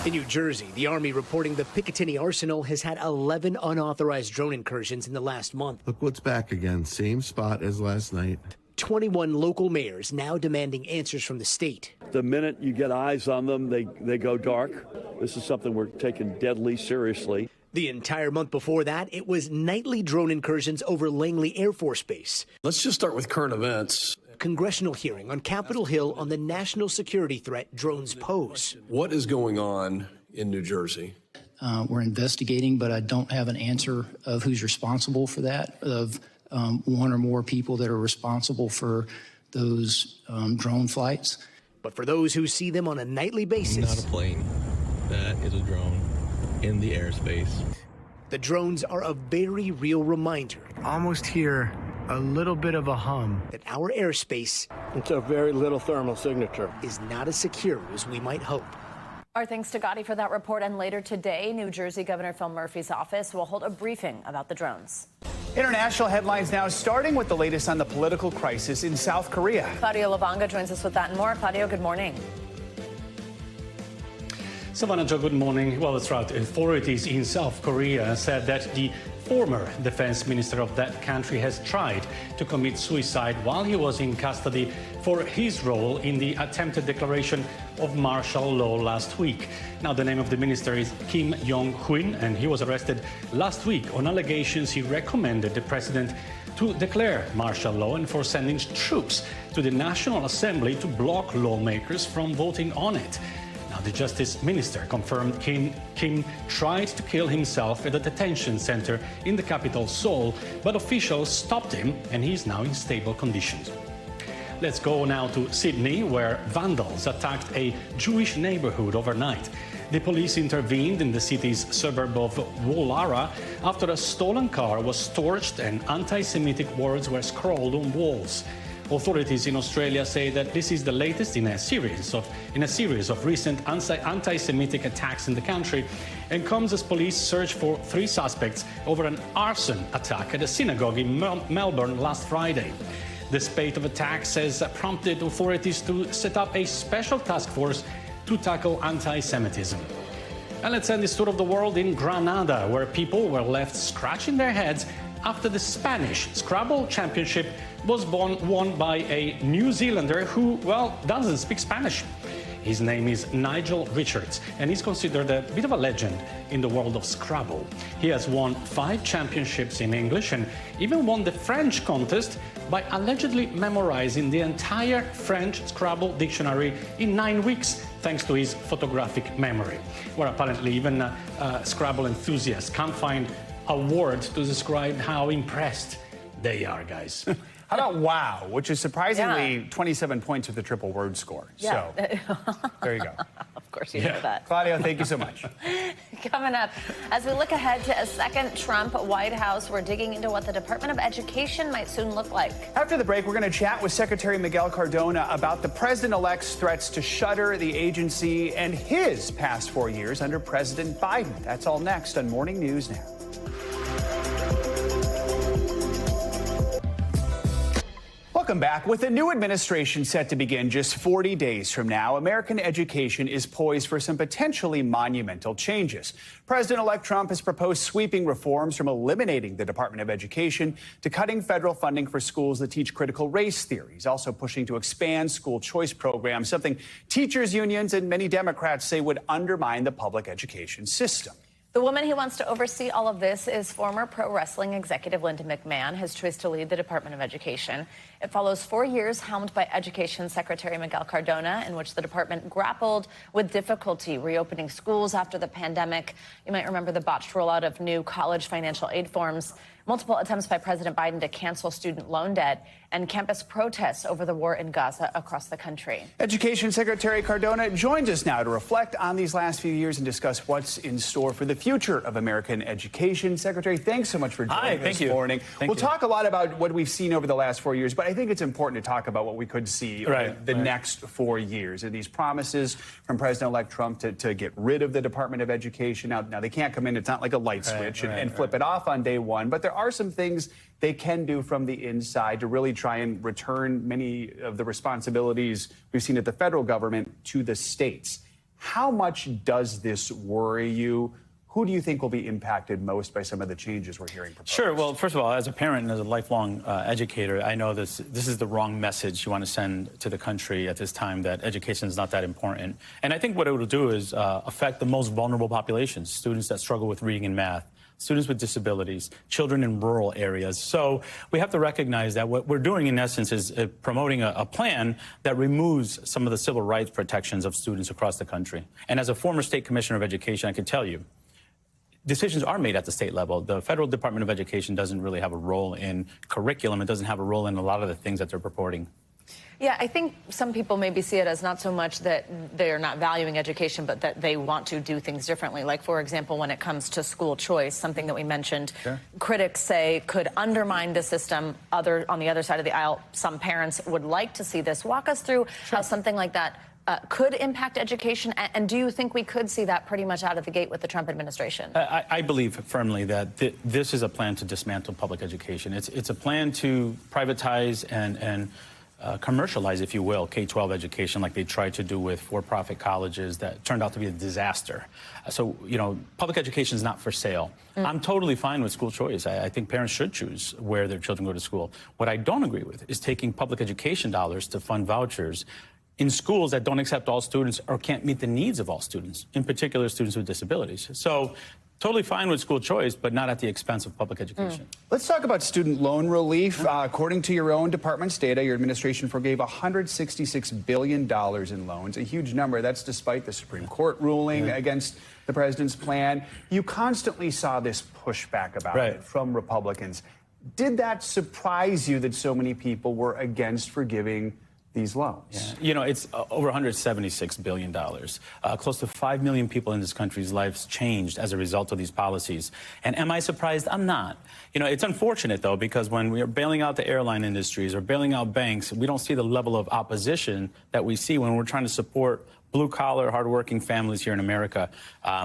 In New Jersey, the Army reporting the Picatinny Arsenal has had 11 unauthorized drone incursions in the last month. Look what's back again. Same spot as last night. 21 local mayors now demanding answers from the state. The minute you get eyes on them, they go dark. This is something we're taking deadly seriously. The entire month before that, it was nightly drone incursions over Langley Air Force Base. Let's just start with current events. Congressional hearing on Capitol Hill on the national security threat drones pose. What is going on in New Jersey? We're investigating, but I don't have an answer of who's responsible for that, of one or more people that are responsible for those drone flights. But for those who see them on a nightly basis. Not a plane. That is a drone in the airspace. The drones are a very real reminder. Almost hear a little bit of a hum. That our airspace. It's a very little thermal signature. Is not as secure as we might hope. Our thanks to Gotti for that report. And later today, New Jersey Governor Phil Murphy's office will hold a briefing about the drones. International headlines now, starting with the latest on the political crisis in South Korea. Claudio Lavanga joins us with that and more. Claudio, good morning. Savannah, Joe, good morning. Well, that's right. Authorities in South Korea said that the former defense minister of that country has tried to commit suicide while he was in custody for his role in the attempted declaration of martial law last week. Now, the name of the minister is Kim Jong-un, and he was arrested last week on allegations he recommended the president to declare martial law and for sending troops to the National Assembly to block lawmakers from voting on it. Now, the Justice Minister confirmed Kim tried to kill himself at a detention center in the capital, Seoul, but officials stopped him and he's now in stable conditions. Let's go now to Sydney, where vandals attacked a Jewish neighborhood overnight. The police intervened in the city's suburb of Woollahra after a stolen car was torched and anti-Semitic words were scrawled on walls. Authorities in Australia say that this is the latest in a series of recent anti-Semitic attacks in the country, and comes as police search for 3 suspects over an arson attack at a synagogue in Melbourne last Friday. The spate of attacks has prompted authorities to set up a special task force to tackle anti-Semitism. And let's end this tour of the world in Granada, where people were left scratching their heads after the Spanish Scrabble Championship was won by a New Zealander who, well, doesn't speak Spanish. His name is Nigel Richards, and he's considered a bit of a legend in the world of Scrabble. He has won 5 championships in English and even won the French contest by allegedly memorizing the entire French Scrabble dictionary in 9 weeks, thanks to his photographic memory. Where apparently even Scrabble enthusiasts can't find a word to describe how impressed they are, guys. How about wow, which is surprisingly 27 points with the triple word score. Yeah. So there you go. Of course you know that. Claudio, thank you so much. Coming up, as we look ahead to a second Trump White House, we're digging into what the Department of Education might soon look like. After the break, we're going to chat with Secretary Miguel Cardona about the president-elect's threats to shutter the agency and his past 4 years under President Biden. That's all next on Morning News Now. Welcome back. With the new administration set to begin just 40 days from now, American education is poised for some potentially monumental changes. President-elect Trump has proposed sweeping reforms from eliminating the Department of Education to cutting federal funding for schools that teach critical race theory. He's also pushing to expand school choice programs, something teachers' unions and many Democrats say would undermine the public education system. The woman who wants to oversee all of this is former pro wrestling executive Linda McMahon, his choice to lead the Department of Education. It follows 4 years helmed by Education Secretary Miguel Cardona, in which the department grappled with difficulty reopening schools after the pandemic. You might remember the botched rollout of new college financial aid forms, multiple attempts by President Biden to cancel student loan debt, and campus protests over the war in Gaza across the country. Education Secretary Cardona joins us now to reflect on these last few years and discuss what's in store for the future of American education. Secretary, thanks so much for joining us this morning. We'll talk a lot about what we've seen over the last 4 years, but I think it's important to talk about what we could see over the next 4 years. And these promises from President-elect Trump to get rid of the Department of Education. Now, they can't come in. It's not like a light switch and flip it off on day one, but there are some things they can do from the inside to really try and return many of the responsibilities we've seen at the federal government to the states. How much does this worry you? Who do you think will be impacted most by some of the changes we're hearing proposed? Sure. Well, first of all, as a parent and as a lifelong educator, I know this is the wrong message you want to send to the country at this time, that education is not that important. And I think what it will do is affect the most vulnerable populations, students that struggle with reading and math, students with disabilities, children in rural areas. So we have to recognize that what we're doing, in essence, is promoting a plan that removes some of the civil rights protections of students across the country. And as a former state commissioner of education, I can tell you, decisions are made at the state level. The federal Department of Education doesn't really have a role in curriculum. It doesn't have a role in a lot of the things that they're purporting. Yeah, I think some people maybe see it as not so much that they're not valuing education, but that they want to do things differently. Like, for example, when it comes to school choice, something that we mentioned, critics say could undermine the system. On the other side of the aisle, some parents would like to see this. Walk us through how something like that could impact education, and do you think we could see that pretty much out of the gate with the Trump administration? I believe firmly that this is a plan to dismantle public education. It's a plan to privatize and commercialize, if you will, K-12 education, like they tried to do with for-profit colleges that turned out to be a disaster. So, you know, public education is not for sale. I'm totally fine with school choice. I think parents should choose where their children go to school. What I don't agree with is taking public education dollars to fund vouchers in schools that don't accept all students or can't meet the needs of all students, in particular students with disabilities. So Totally fine with school choice, but not at the expense of public education. Let's talk about student loan relief. According to your own department's data, your administration forgave $166 billion in loans, a huge number. That's despite the Supreme Court ruling against the president's plan. You constantly saw this pushback about it from Republicans. Did that surprise you that so many people were against forgiving these loans? Yeah. You know, it's over $176 billion. Close to 5 million people in this country's lives changed as a result of these policies. And am I surprised? I'm not. You know, it's unfortunate, though, because when we are bailing out the airline industries or bailing out banks, we don't see the level of opposition that we see when we're trying to support blue-collar, hardworking families here in America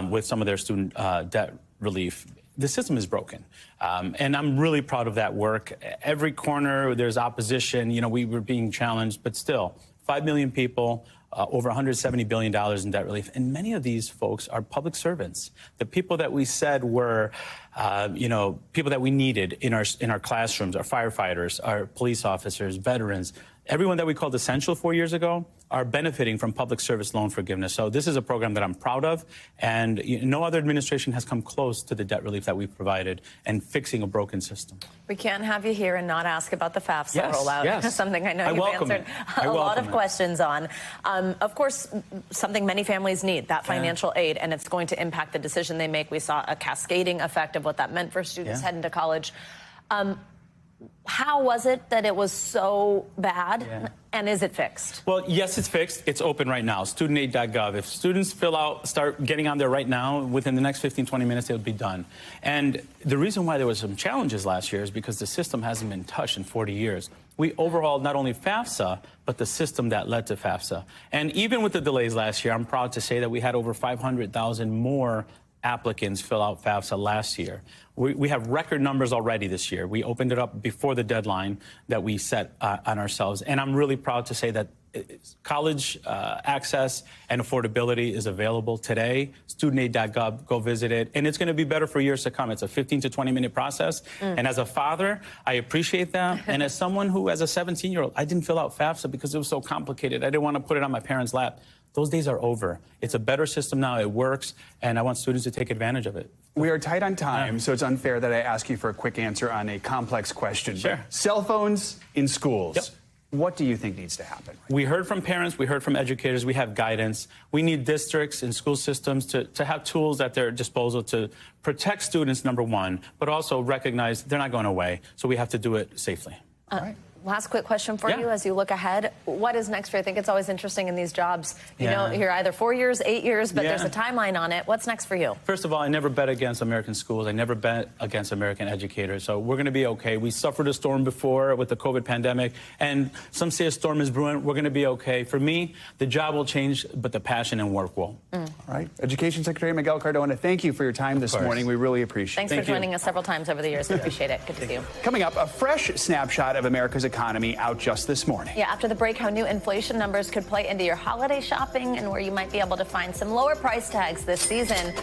with some of their student debt relief. The system is broken. And I'm really proud of that work. Every corner, there's opposition. You know, we were being challenged, but still, 5 million people, over $170 billion in debt relief. And many of these folks are public servants. The people that we said were, you know, people that we needed in our classrooms, our firefighters, our police officers, veterans, everyone that we called essential 4 years ago are benefiting from public service loan forgiveness. So this is a program that I'm proud of, and no other administration has come close to the debt relief that we've provided and fixing a broken system. We can't have you here and not ask about the FAFSA rollout. Yes. Something I know you've answered a lot of questions on. Of course, something many families need, that financial aid, and it's going to impact the decision they make. We saw a cascading effect of what that meant for students heading to college. How was it that it was so bad, and is it fixed? Well, yes, it's fixed. It's open right now, studentaid.gov. If students start getting on there right now, within the next 15, 20 minutes, it would be done. And the reason why there was some challenges last year is because the system hasn't been touched in 40 years. We overhauled not only FAFSA, but the system that led to FAFSA. And even with the delays last year, I'm proud to say that we had over 500,000 more applicants fill out FAFSA last year. We have record numbers already this year. We opened it up before the deadline that we set on ourselves. And I'm really proud to say that college access and affordability is available today. Studentaid.gov, go visit it. And it's going to be better for years to come. It's a 15 to 20-minute process. And as a father, I appreciate that. And as someone who, as a 17-year-old, I didn't fill out FAFSA because it was so complicated. I didn't want to put it on my parents' lap. Those days are over. It's a better system now. It works, and I want students to take advantage of it. We are tight on time, so it's unfair that I ask you for a quick answer on a complex question. Sure. But cell phones in schools. What do you think needs to happen? We heard from parents. We heard from educators. We have guidance. We need districts and school systems to have tools at their disposal to protect students, number one, but also recognize they're not going away, so we have to do it safely. All right. Last quick question for you as you look ahead. What is next for you? I think it's always interesting in these jobs. You know, you're either 4 years, 8 years, but there's a timeline on it. What's next for you? First of all, I never bet against American schools. I never bet against American educators. So we're going to be okay. We suffered a storm before with the COVID pandemic, and some say a storm is brewing. We're going to be okay. For me, the job will change, but the passion and work will. All right. Education Secretary Miguel Cardona, thank you for your time this morning. We really appreciate it. Thanks for joining us several times over the years. We appreciate it. Good to see you. Coming up, a fresh snapshot of America's economy out just this morning. Yeah, after the break, how new inflation numbers could play into your holiday shopping and where you might be able to find some lower price tags this season.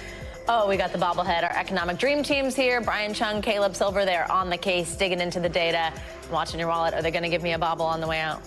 Oh, we got the bobblehead. Our economic dream team's here. Brian Chung, Caleb Silver, they're on the case, digging into the data, watching your wallet. Are they going to give me a bobble on the way out?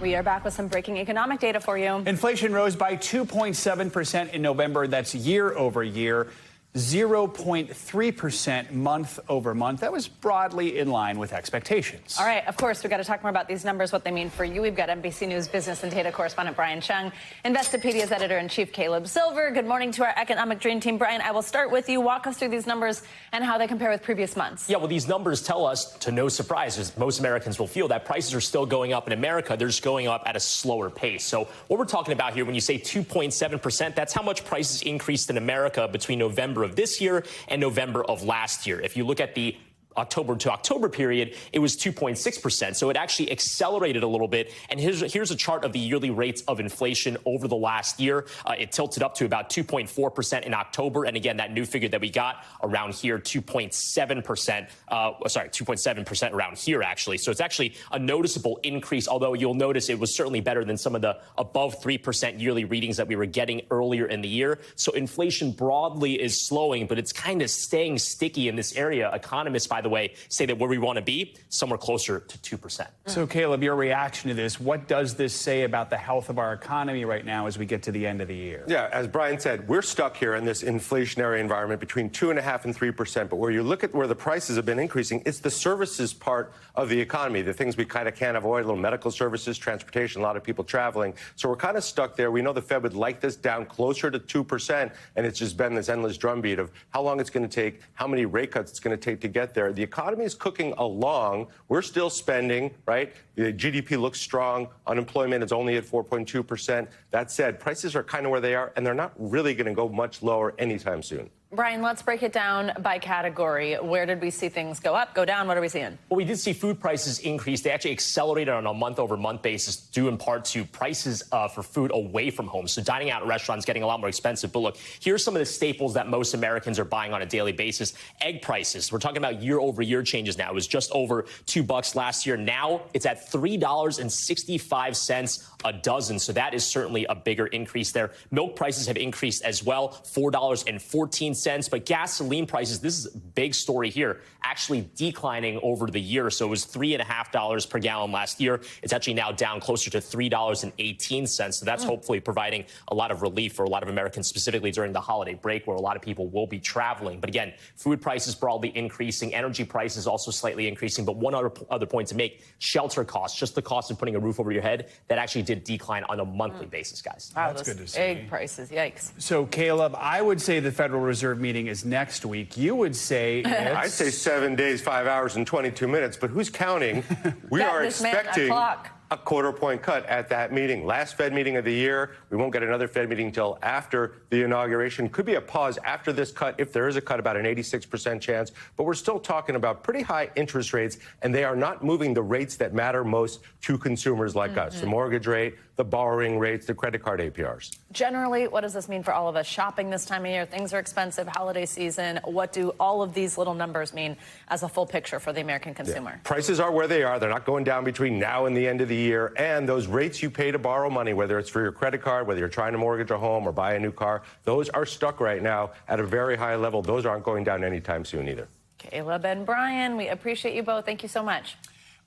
We are back with some breaking economic data for you. Inflation rose by 2.7% in November. That's year over year. 0.3% month over month. That was broadly in line with expectations. All right, of course, we've got to talk more about these numbers, what they mean for you. We've got NBC News business and data correspondent Brian Chung, Investopedia's editor-in-chief Caleb Silver. Good morning to our economic dream team. Brian, I will start with you. Walk us through these numbers and how they compare with previous months. Yeah, well, these numbers tell us, to no surprise, as most Americans will feel, that prices are still going up in America. They're just going up at a slower pace. So what we're talking about here, when you say 2.7%, that's how much prices increased in America between November of this year and November of last year. If you look at the October to October period, it was 2.6%. So it actually accelerated a little bit. And here's a chart of the yearly rates of inflation over the last year. It tilted up to about 2.4% in October. And again, that new figure that we got around here, 2.7%, 2.7% around here, actually. So it's actually a noticeable increase, although you'll notice it was certainly better than some of the above 3% yearly readings that we were getting earlier in the year. So inflation broadly is slowing, but it's kind of staying sticky in this area. Economists, by the way, say that where we want to be, somewhere closer to 2%. So, Caleb, your reaction to this, what does this say about the health of our economy right now as we get to the end of the year? Yeah, as Brian said, we're stuck here in this inflationary environment between 2.5% and 3%. But where you look at where the prices have been increasing, it's the services part of the economy, the things we kind of can't avoid, little medical services, transportation, a lot of people traveling. So we're kind of stuck there. We know the Fed would like this down closer to 2%, and it's just been this endless drumbeat of how long it's going to take, how many rate cuts it's going to take to get there. The economy is cooking along. We're still spending, right? The GDP looks strong. Unemployment is only at 4.2%. That said, prices are kind of where they are, and they're not really going to go much lower anytime soon. Brian, let's break it down by category. Where did we see things go up, go down? What are we seeing? Well, we did see food prices increase. They actually accelerated on a month-over-month basis, due in part to prices for food away from home. So dining out at restaurants getting a lot more expensive. But look, here's some of the staples that most Americans are buying on a daily basis. Egg prices. We're talking about year-over-year changes now. It was just over $2 last year. Now it's at $3.65 a dozen. So that is certainly a bigger increase there. Milk prices have increased as well, $4.14. But gasoline prices, this is a big story here, actually declining over the year. So it was $3.50 per gallon last year. It's actually now down closer to $3.18. So that's hopefully providing a lot of relief for a lot of Americans, specifically during the holiday break, where a lot of people will be traveling. But again, food prices broadly increasing, energy prices also slightly increasing. But one other point to make, shelter costs, just the cost of putting a roof over your head, that actually did decline on a monthly basis, guys. Wow, that's good to see. Egg prices, yikes. So, Caleb, I would say the Federal Reserve meeting is next week. You would say I'd say 7 days, 5 hours, and 22 minutes. But who's counting? We are expecting a quarter-point cut at that meeting. Last Fed meeting of the year. We won't get another Fed meeting until after the inauguration. Could be a pause after this cut. If there is a cut, about an 86% chance. But we're still talking about pretty high interest rates, and they are not moving the rates that matter most to consumers like us. The mortgage rate, the borrowing rates, the credit card APRs. Generally, what does this mean for all of us? Shopping this time of year, things are expensive, holiday season. What do all of these little numbers mean as a full picture for the American consumer? Yeah. Prices are where they are. They're not going down between now and the end of the year. And those rates you pay to borrow money, whether it's for your credit card, whether you're trying to mortgage a home or buy a new car, those are stuck right now at a very high level. Those aren't going down anytime soon either. Caleb and Brian, we appreciate you both. Thank you so much.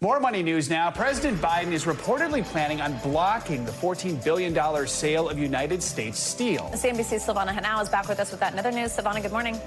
More money news now. President Biden is reportedly planning on blocking the $14 billion sale of United States Steel. CNBC's Silvana Henao is back with us with that and other news. Silvana, good morning.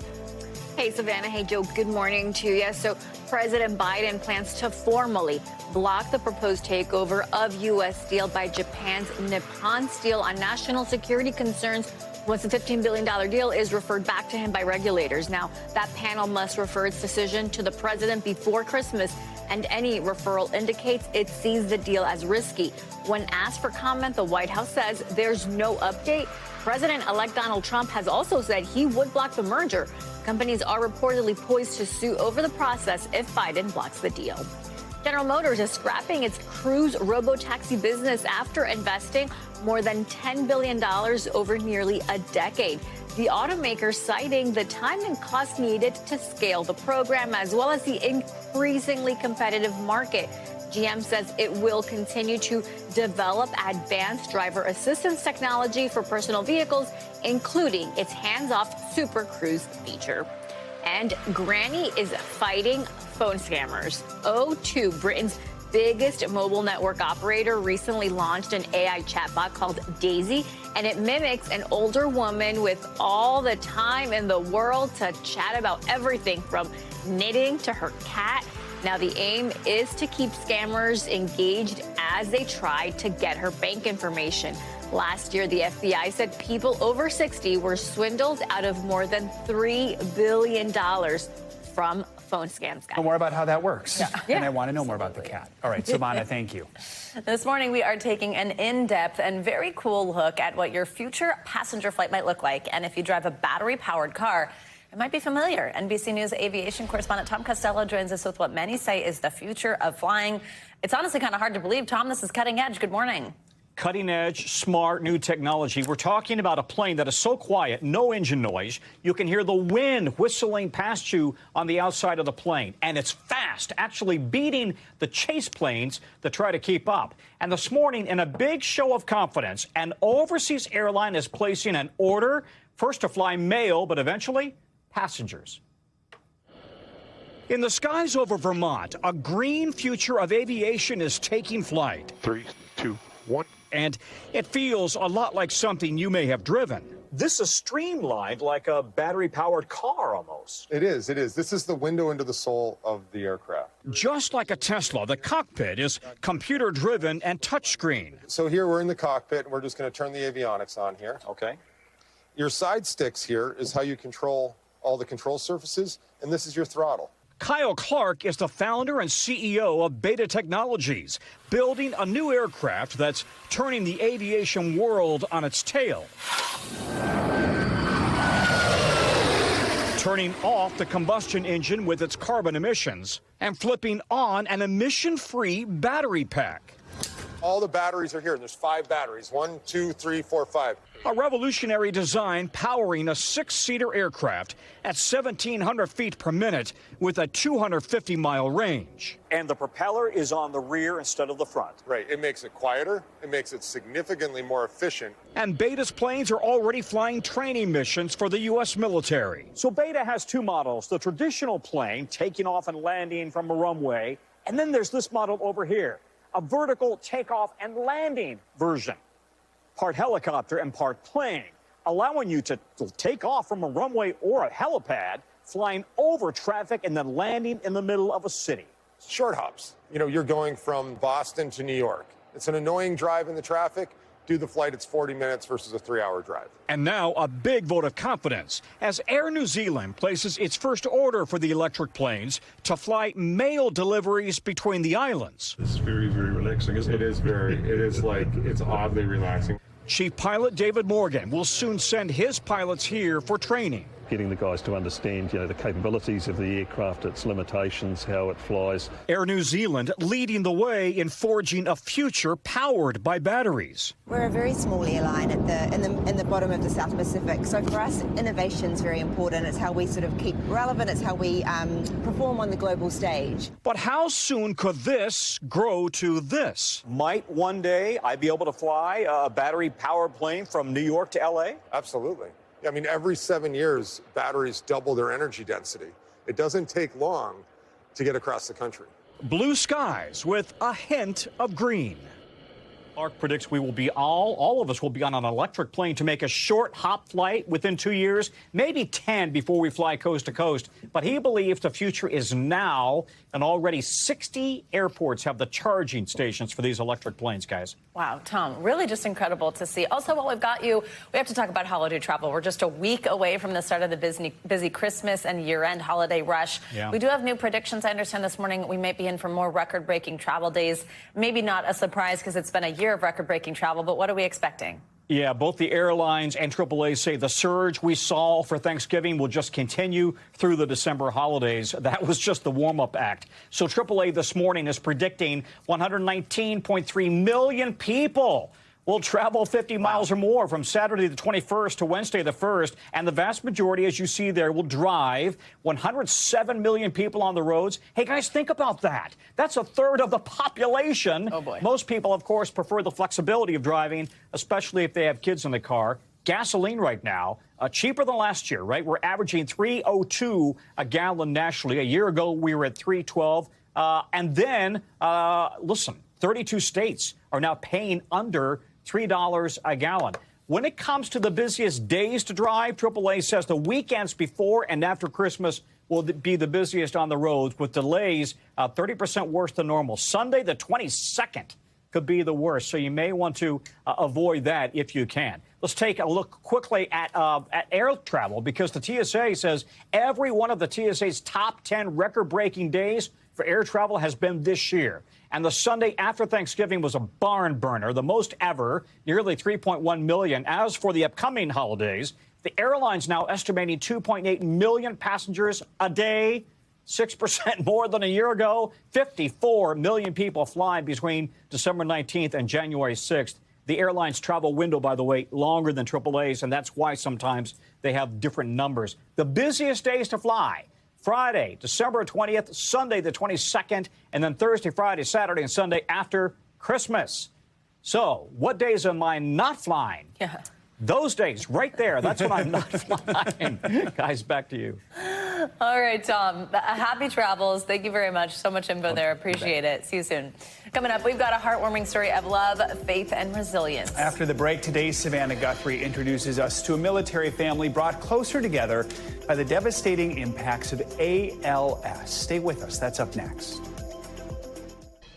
Hey, Savannah. Hey, Joe. Good morning to you. So President Biden plans to formally block the proposed takeover of U.S. Steel by Japan's Nippon Steel on national security concerns once the $15 billion deal is referred back to him by regulators. Now, that panel must refer its decision to the president before Christmas, and any referral indicates it sees the deal as risky. When asked for comment, the White House says there's no update. President-elect Donald Trump has also said he would block the merger. Companies are reportedly poised to sue over the process if Biden blocks the deal. General Motors is scrapping its Cruise robo-taxi business after investing more than $10 billion over nearly a decade. The automaker citing the time and cost needed to scale the program, as well as the increasingly competitive market. GM says it will continue to develop advanced driver assistance technology for personal vehicles, including its hands-off Super Cruise feature. And Granny is fighting phone scammers. O2, Britain's biggest mobile network operator, recently launched an AI chatbot called Daisy, and it mimics an older woman with all the time in the world to chat about everything from knitting to her cat. Now, the aim is to keep scammers engaged as they try to get her bank information. Last year, the FBI said people over 60 were swindled out of more than $3 billion from phone scams. Know more about how that works. Yeah. And I want to know more about the cat. All right, Silvana, thank you. This morning, we are taking an in-depth and very cool look at what your future passenger flight might look like. And if you drive a battery-powered car, it might be familiar. NBC News aviation correspondent Tom Costello joins us with what many say is the future of flying. It's honestly kind of hard to believe. Tom, this is cutting edge. Good morning. Cutting edge, smart, new technology. We're talking about a plane that is so quiet, no engine noise. You can hear the wind whistling past you on the outside of the plane. And it's fast, actually beating the chase planes that try to keep up. And this morning, in a big show of confidence, an overseas airline is placing an order, first to fly mail, but eventually passengers. In the skies over Vermont, a green future of aviation is taking flight. 3, 2, 1. And it feels a lot like something you may have driven. This is streamlined like a battery-powered car almost. It is. This is the window into the soul of the aircraft. Just like a Tesla, the cockpit is computer-driven and touchscreen. So here we're in the cockpit, and we're just going to turn the avionics on here. Okay. Your side sticks here is how you control all the control surfaces, and this is your throttle. Kyle Clark is the founder and CEO of Beta Technologies, building a new aircraft that's turning the aviation world on its tail. Turning off the combustion engine with its carbon emissions and flipping on an emission-free battery pack. All the batteries are here, and there's 5 batteries. 1, 2, 3, 4, 5. A revolutionary design powering a 6-seater aircraft at 1,700 feet per minute with a 250-mile range. And the propeller is on the rear instead of the front. Right. It makes it quieter. It makes it significantly more efficient. And Beta's planes are already flying training missions for the U.S. military. So Beta has 2 models, the traditional plane taking off and landing from a runway, and then there's this model over here, a vertical takeoff and landing version. Part helicopter and part plane, allowing you to take off from a runway or a helipad, flying over traffic and then landing in the middle of a city. Short hops. You know, you're going from Boston to New York. It's an annoying drive in the traffic. Do the flight, it's 40 minutes versus a 3-hour drive. And now a big vote of confidence as Air New Zealand places its first order for the electric planes to fly mail deliveries between the islands. It's very, very relaxing, isn't it? It's oddly relaxing. Chief Pilot David Morgan will soon send his pilots here for training. Getting the guys to understand, the capabilities of the aircraft, its limitations, how it flies. Air New Zealand leading the way in forging a future powered by batteries. We're a very small airline in the bottom of the South Pacific, so for us, innovation is very important. It's how we sort of keep relevant. It's how we perform on the global stage. But how soon could this grow to this? Might one day I be able to fly a battery-powered plane from New York to L.A.? Absolutely. I mean, every 7 years, batteries double their energy density. It doesn't take long to get across the country. Blue skies with a hint of green. Clark predicts we will be all of us will be on an electric plane to make a short hop flight within 2 years, maybe 10 before we fly coast to coast. But he believes the future is now, and already 60 airports have the charging stations for these electric planes, guys. Wow, Tom, really just incredible to see. Also, while we've got you, we have to talk about holiday travel. We're just a week away from the start of the busy Christmas and year-end holiday rush. Yeah. We do have new predictions. I understand this morning we might be in for more record-breaking travel days. Maybe not a surprise because it's been a year of record-breaking travel, but what are we expecting? Yeah, both the airlines and AAA say the surge we saw for Thanksgiving will just continue through the December holidays. That was just the warm-up act. So AAA this morning is predicting 119.3 million people will travel 50 miles or more from Saturday the 21st to Wednesday the 1st. And the vast majority, as you see there, will drive. 107 million people on the roads. Hey, guys, think about that. That's a third of the population. Oh, boy. Most people, of course, prefer the flexibility of driving, especially if they have kids in the car. Gasoline right now, cheaper than last year, right? We're averaging $3.02 a gallon nationally. A year ago, we were at $3.12. And then, listen, 32 states are now paying under $3 a gallon. When it comes to the busiest days to drive, AAA says the weekends before and after Christmas will be the busiest on the roads, with delays 30% worse than normal. Sunday, the 22nd, could be the worst, so you may want to avoid that if you can. Let's take a look quickly at air travel, because the TSA says every one of the TSA's top 10 record-breaking days for air travel has been this year. And the Sunday after Thanksgiving was a barn burner, the most ever, nearly 3.1 million. As for the upcoming holidays, the airline's now estimating 2.8 million passengers a day, 6% more than a year ago. 54 million people flying between December 19th and January 6th. The airline's travel window, by the way, longer than AAA's, and that's why sometimes they have different numbers. The busiest days to fly: Friday, December 20th, Sunday the 22nd, and then Thursday, Friday, Saturday, and Sunday after Christmas. So what days am I not flying? Yeah. Those days right there, that's when I'm not flying. Guys, back to you. All right, Tom. Happy travels. Thank you very much. So much info there. Appreciate it. See you soon. Coming up, we've got a heartwarming story of love, faith, and resilience. After the break, today, Savannah Guthrie introduces us to a military family brought closer together by the devastating impacts of ALS. Stay with us. That's up next.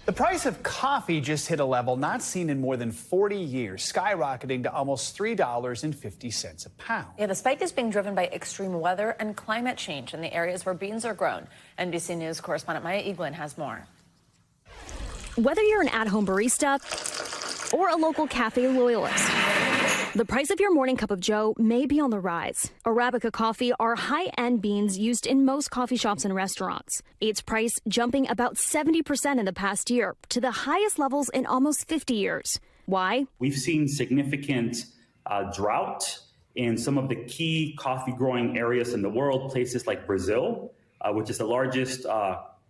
The price of coffee just hit a level not seen in more than 40 years, skyrocketing to almost $3.50 a pound. Yeah, the spike is being driven by extreme weather and climate change in the areas where beans are grown. NBC News correspondent Maya Eaglin has more. Whether you're an at-home barista or a local cafe loyalist, the price of your morning cup of joe may be on the rise. Arabica coffee are high-end beans used in most coffee shops and restaurants. Its price jumping about 70% in the past year, to the highest levels in almost 50 years. Why? We've seen significant drought in some of the key coffee growing areas in the world, places like Brazil, which is the largest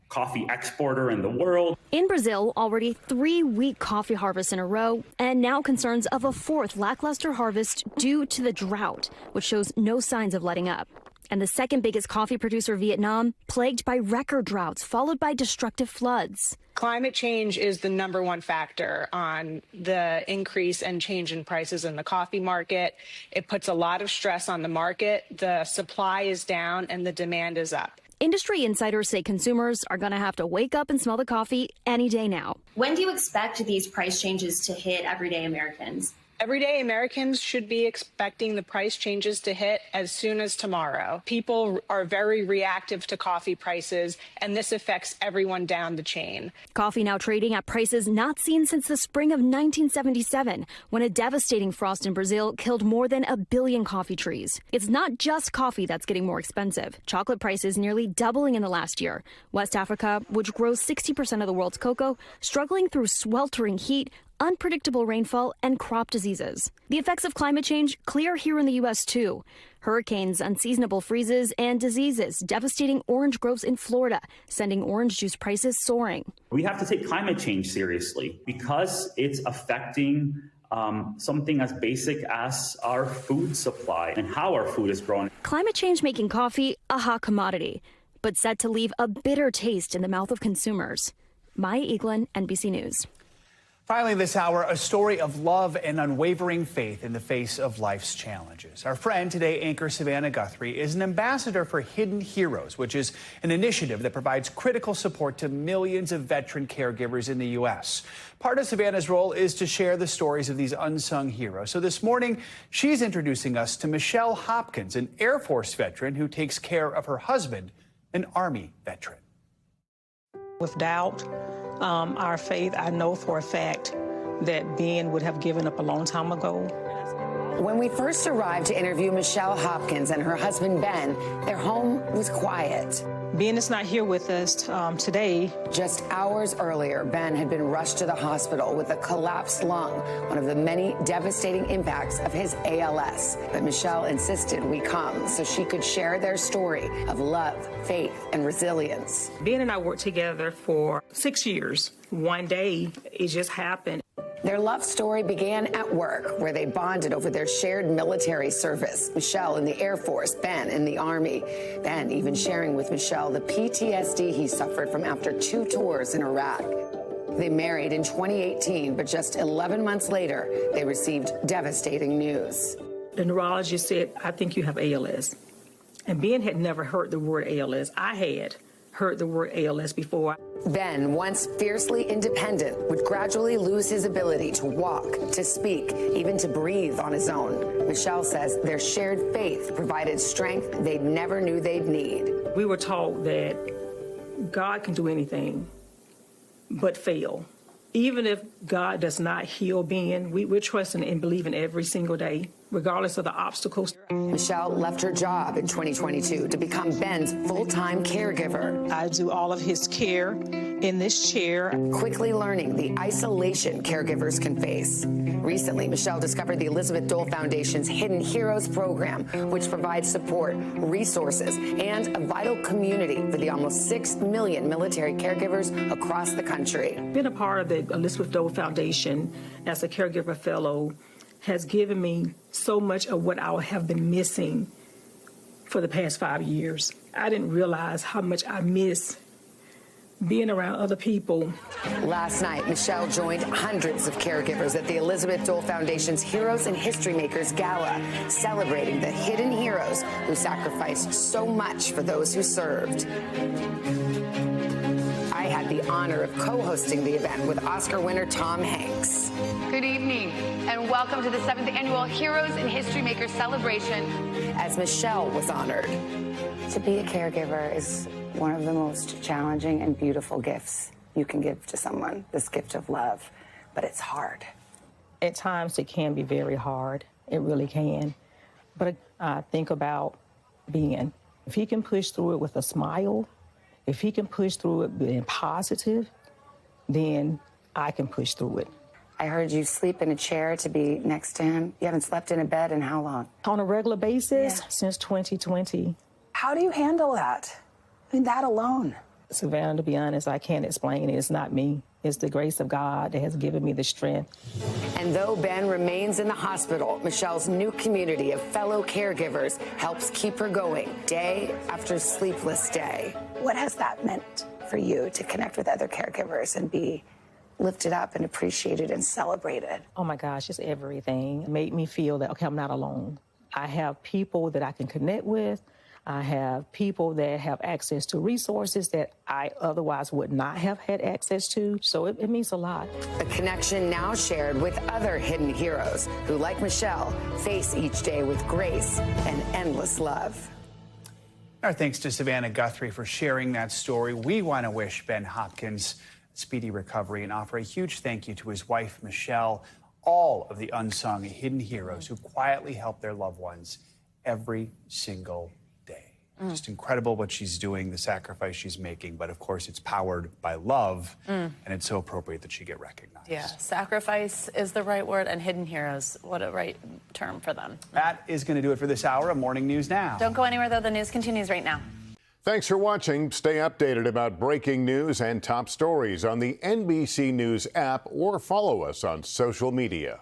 coffee exporter in the world. In Brazil, already 3 weak coffee harvests in a row, and now concerns of a 4th lackluster harvest due to the drought, which shows no signs of letting up. And the second biggest coffee producer, Vietnam, plagued by record droughts, followed by destructive floods. Climate change is the #1 factor on the increase and change in prices in the coffee market. It puts a lot of stress on the market. The supply is down and the demand is up. Industry insiders say consumers are going to have to wake up and smell the coffee any day now. When do you expect these price changes to hit everyday Americans? Everyday Americans should be expecting the price changes to hit as soon as tomorrow. People are very reactive to coffee prices, and this affects everyone down the chain. Coffee now trading at prices not seen since the spring of 1977, when a devastating frost in Brazil killed more than 1 billion coffee trees. It's not just coffee that's getting more expensive. Chocolate prices nearly doubling in the last year. West Africa, which grows 60% of the world's cocoa, struggling through sweltering heat, unpredictable rainfall, and crop diseases. The effects of climate change clear here in the U.S. too. Hurricanes, unseasonable freezes, and diseases devastating orange groves in Florida, sending orange juice prices soaring. We have to take climate change seriously because it's affecting something as basic as our food supply and how our food is grown. Climate change making coffee a hot commodity, but set to leave a bitter taste in the mouth of consumers. Maya Eaglin, NBC News. Finally this hour, a story of love and unwavering faith in the face of life's challenges. Our friend, today anchor Savannah Guthrie, is an ambassador for Hidden Heroes, which is an initiative that provides critical support to millions of veteran caregivers in the U.S. Part of Savannah's role is to share the stories of these unsung heroes. So this morning, she's introducing us to Michelle Hopkins, an Air Force veteran who takes care of her husband, an Army veteran. With doubt, our faith, I know for a fact that Ben would have given up a long time ago. When we first arrived to interview Michelle Hopkins and her husband Ben, their home was quiet. Ben is not here with us today. Just hours earlier, Ben had been rushed to the hospital with a collapsed lung, one of the many devastating impacts of his ALS. But Michelle insisted we come so she could share their story of love, faith, and resilience. Ben and I worked together for 6 years. One day, it just happened. Their love story began at work, where they bonded over their shared military service. Michelle in the Air Force, Ben in the Army. Ben even sharing with Michelle the PTSD he suffered from after 2 tours in Iraq. They married in 2018, but just 11 months later, they received devastating news. The neurologist said, "I think you have ALS." And Ben had never heard the word ALS. I had heard the word ALS before. Ben, once fiercely independent, would gradually lose his ability to walk, to speak, even to breathe on his own. Michelle says their shared faith provided strength they never knew they'd need. We were taught that God can do anything but fail. Even if God does not heal Ben, we're trusting and believing every single day, regardless of the obstacles. Michelle left her job in 2022 to become Ben's full-time caregiver. I do all of his care in this chair. Quickly learning the isolation caregivers can face. Recently, Michelle discovered the Elizabeth Dole Foundation's Hidden Heroes program, which provides support, resources, and a vital community for the almost 6 million military caregivers across the country. Being a part of the Elizabeth Dole Foundation as a caregiver fellow has given me so much of what I have been missing for the past 5 years. I didn't realize how much I miss being around other people. Last night, Michelle joined hundreds of caregivers at the Elizabeth Dole Foundation's Heroes and History Makers Gala, celebrating the hidden heroes who sacrificed so much for those who served. I had the honor of co-hosting the event with Oscar winner Tom Hanks. Good evening, and welcome to the 7th Annual Heroes and History Makers Celebration. As Michelle was honored. To be a caregiver is one of the most challenging and beautiful gifts you can give to someone, this gift of love, but it's hard. At times it can be very hard, it really can. But think about being, if he can push through it with a smile, if he can push through it being positive, then I can push through it. I heard you sleep in a chair to be next to him. You haven't slept in a bed in how long? On a regular basis, since 2020. How do you handle that? I mean, that alone. Savannah, to be honest, I can't explain it. It's not me. It's the grace of God that has given me the strength. And though Ben remains in the hospital, Michelle's new community of fellow caregivers helps keep her going day after sleepless day. What has that meant for you to connect with other caregivers and be lifted up and appreciated and celebrated? Oh my gosh, it's everything. It made me feel that, okay, I'm not alone. I have people that I can connect with. I have people that have access to resources that I otherwise would not have had access to. So it means a lot. A connection now shared with other hidden heroes who, like Michelle, face each day with grace and endless love. Our thanks to Savannah Guthrie for sharing that story. We want to wish Ben Hopkins speedy recovery and offer a huge thank you to his wife, Michelle, all of the unsung hidden heroes who quietly help their loved ones every single day. Just incredible what she's doing, the sacrifice she's making. But of course, it's powered by love, and it's so appropriate that she get recognized. Yeah, sacrifice is the right word, and hidden heroes, what a right term for them. That is going to do it for this hour of Morning News Now. Don't go anywhere, though. The news continues right now. Thanks for watching. Stay updated about breaking news and top stories on the NBC News app or follow us on social media.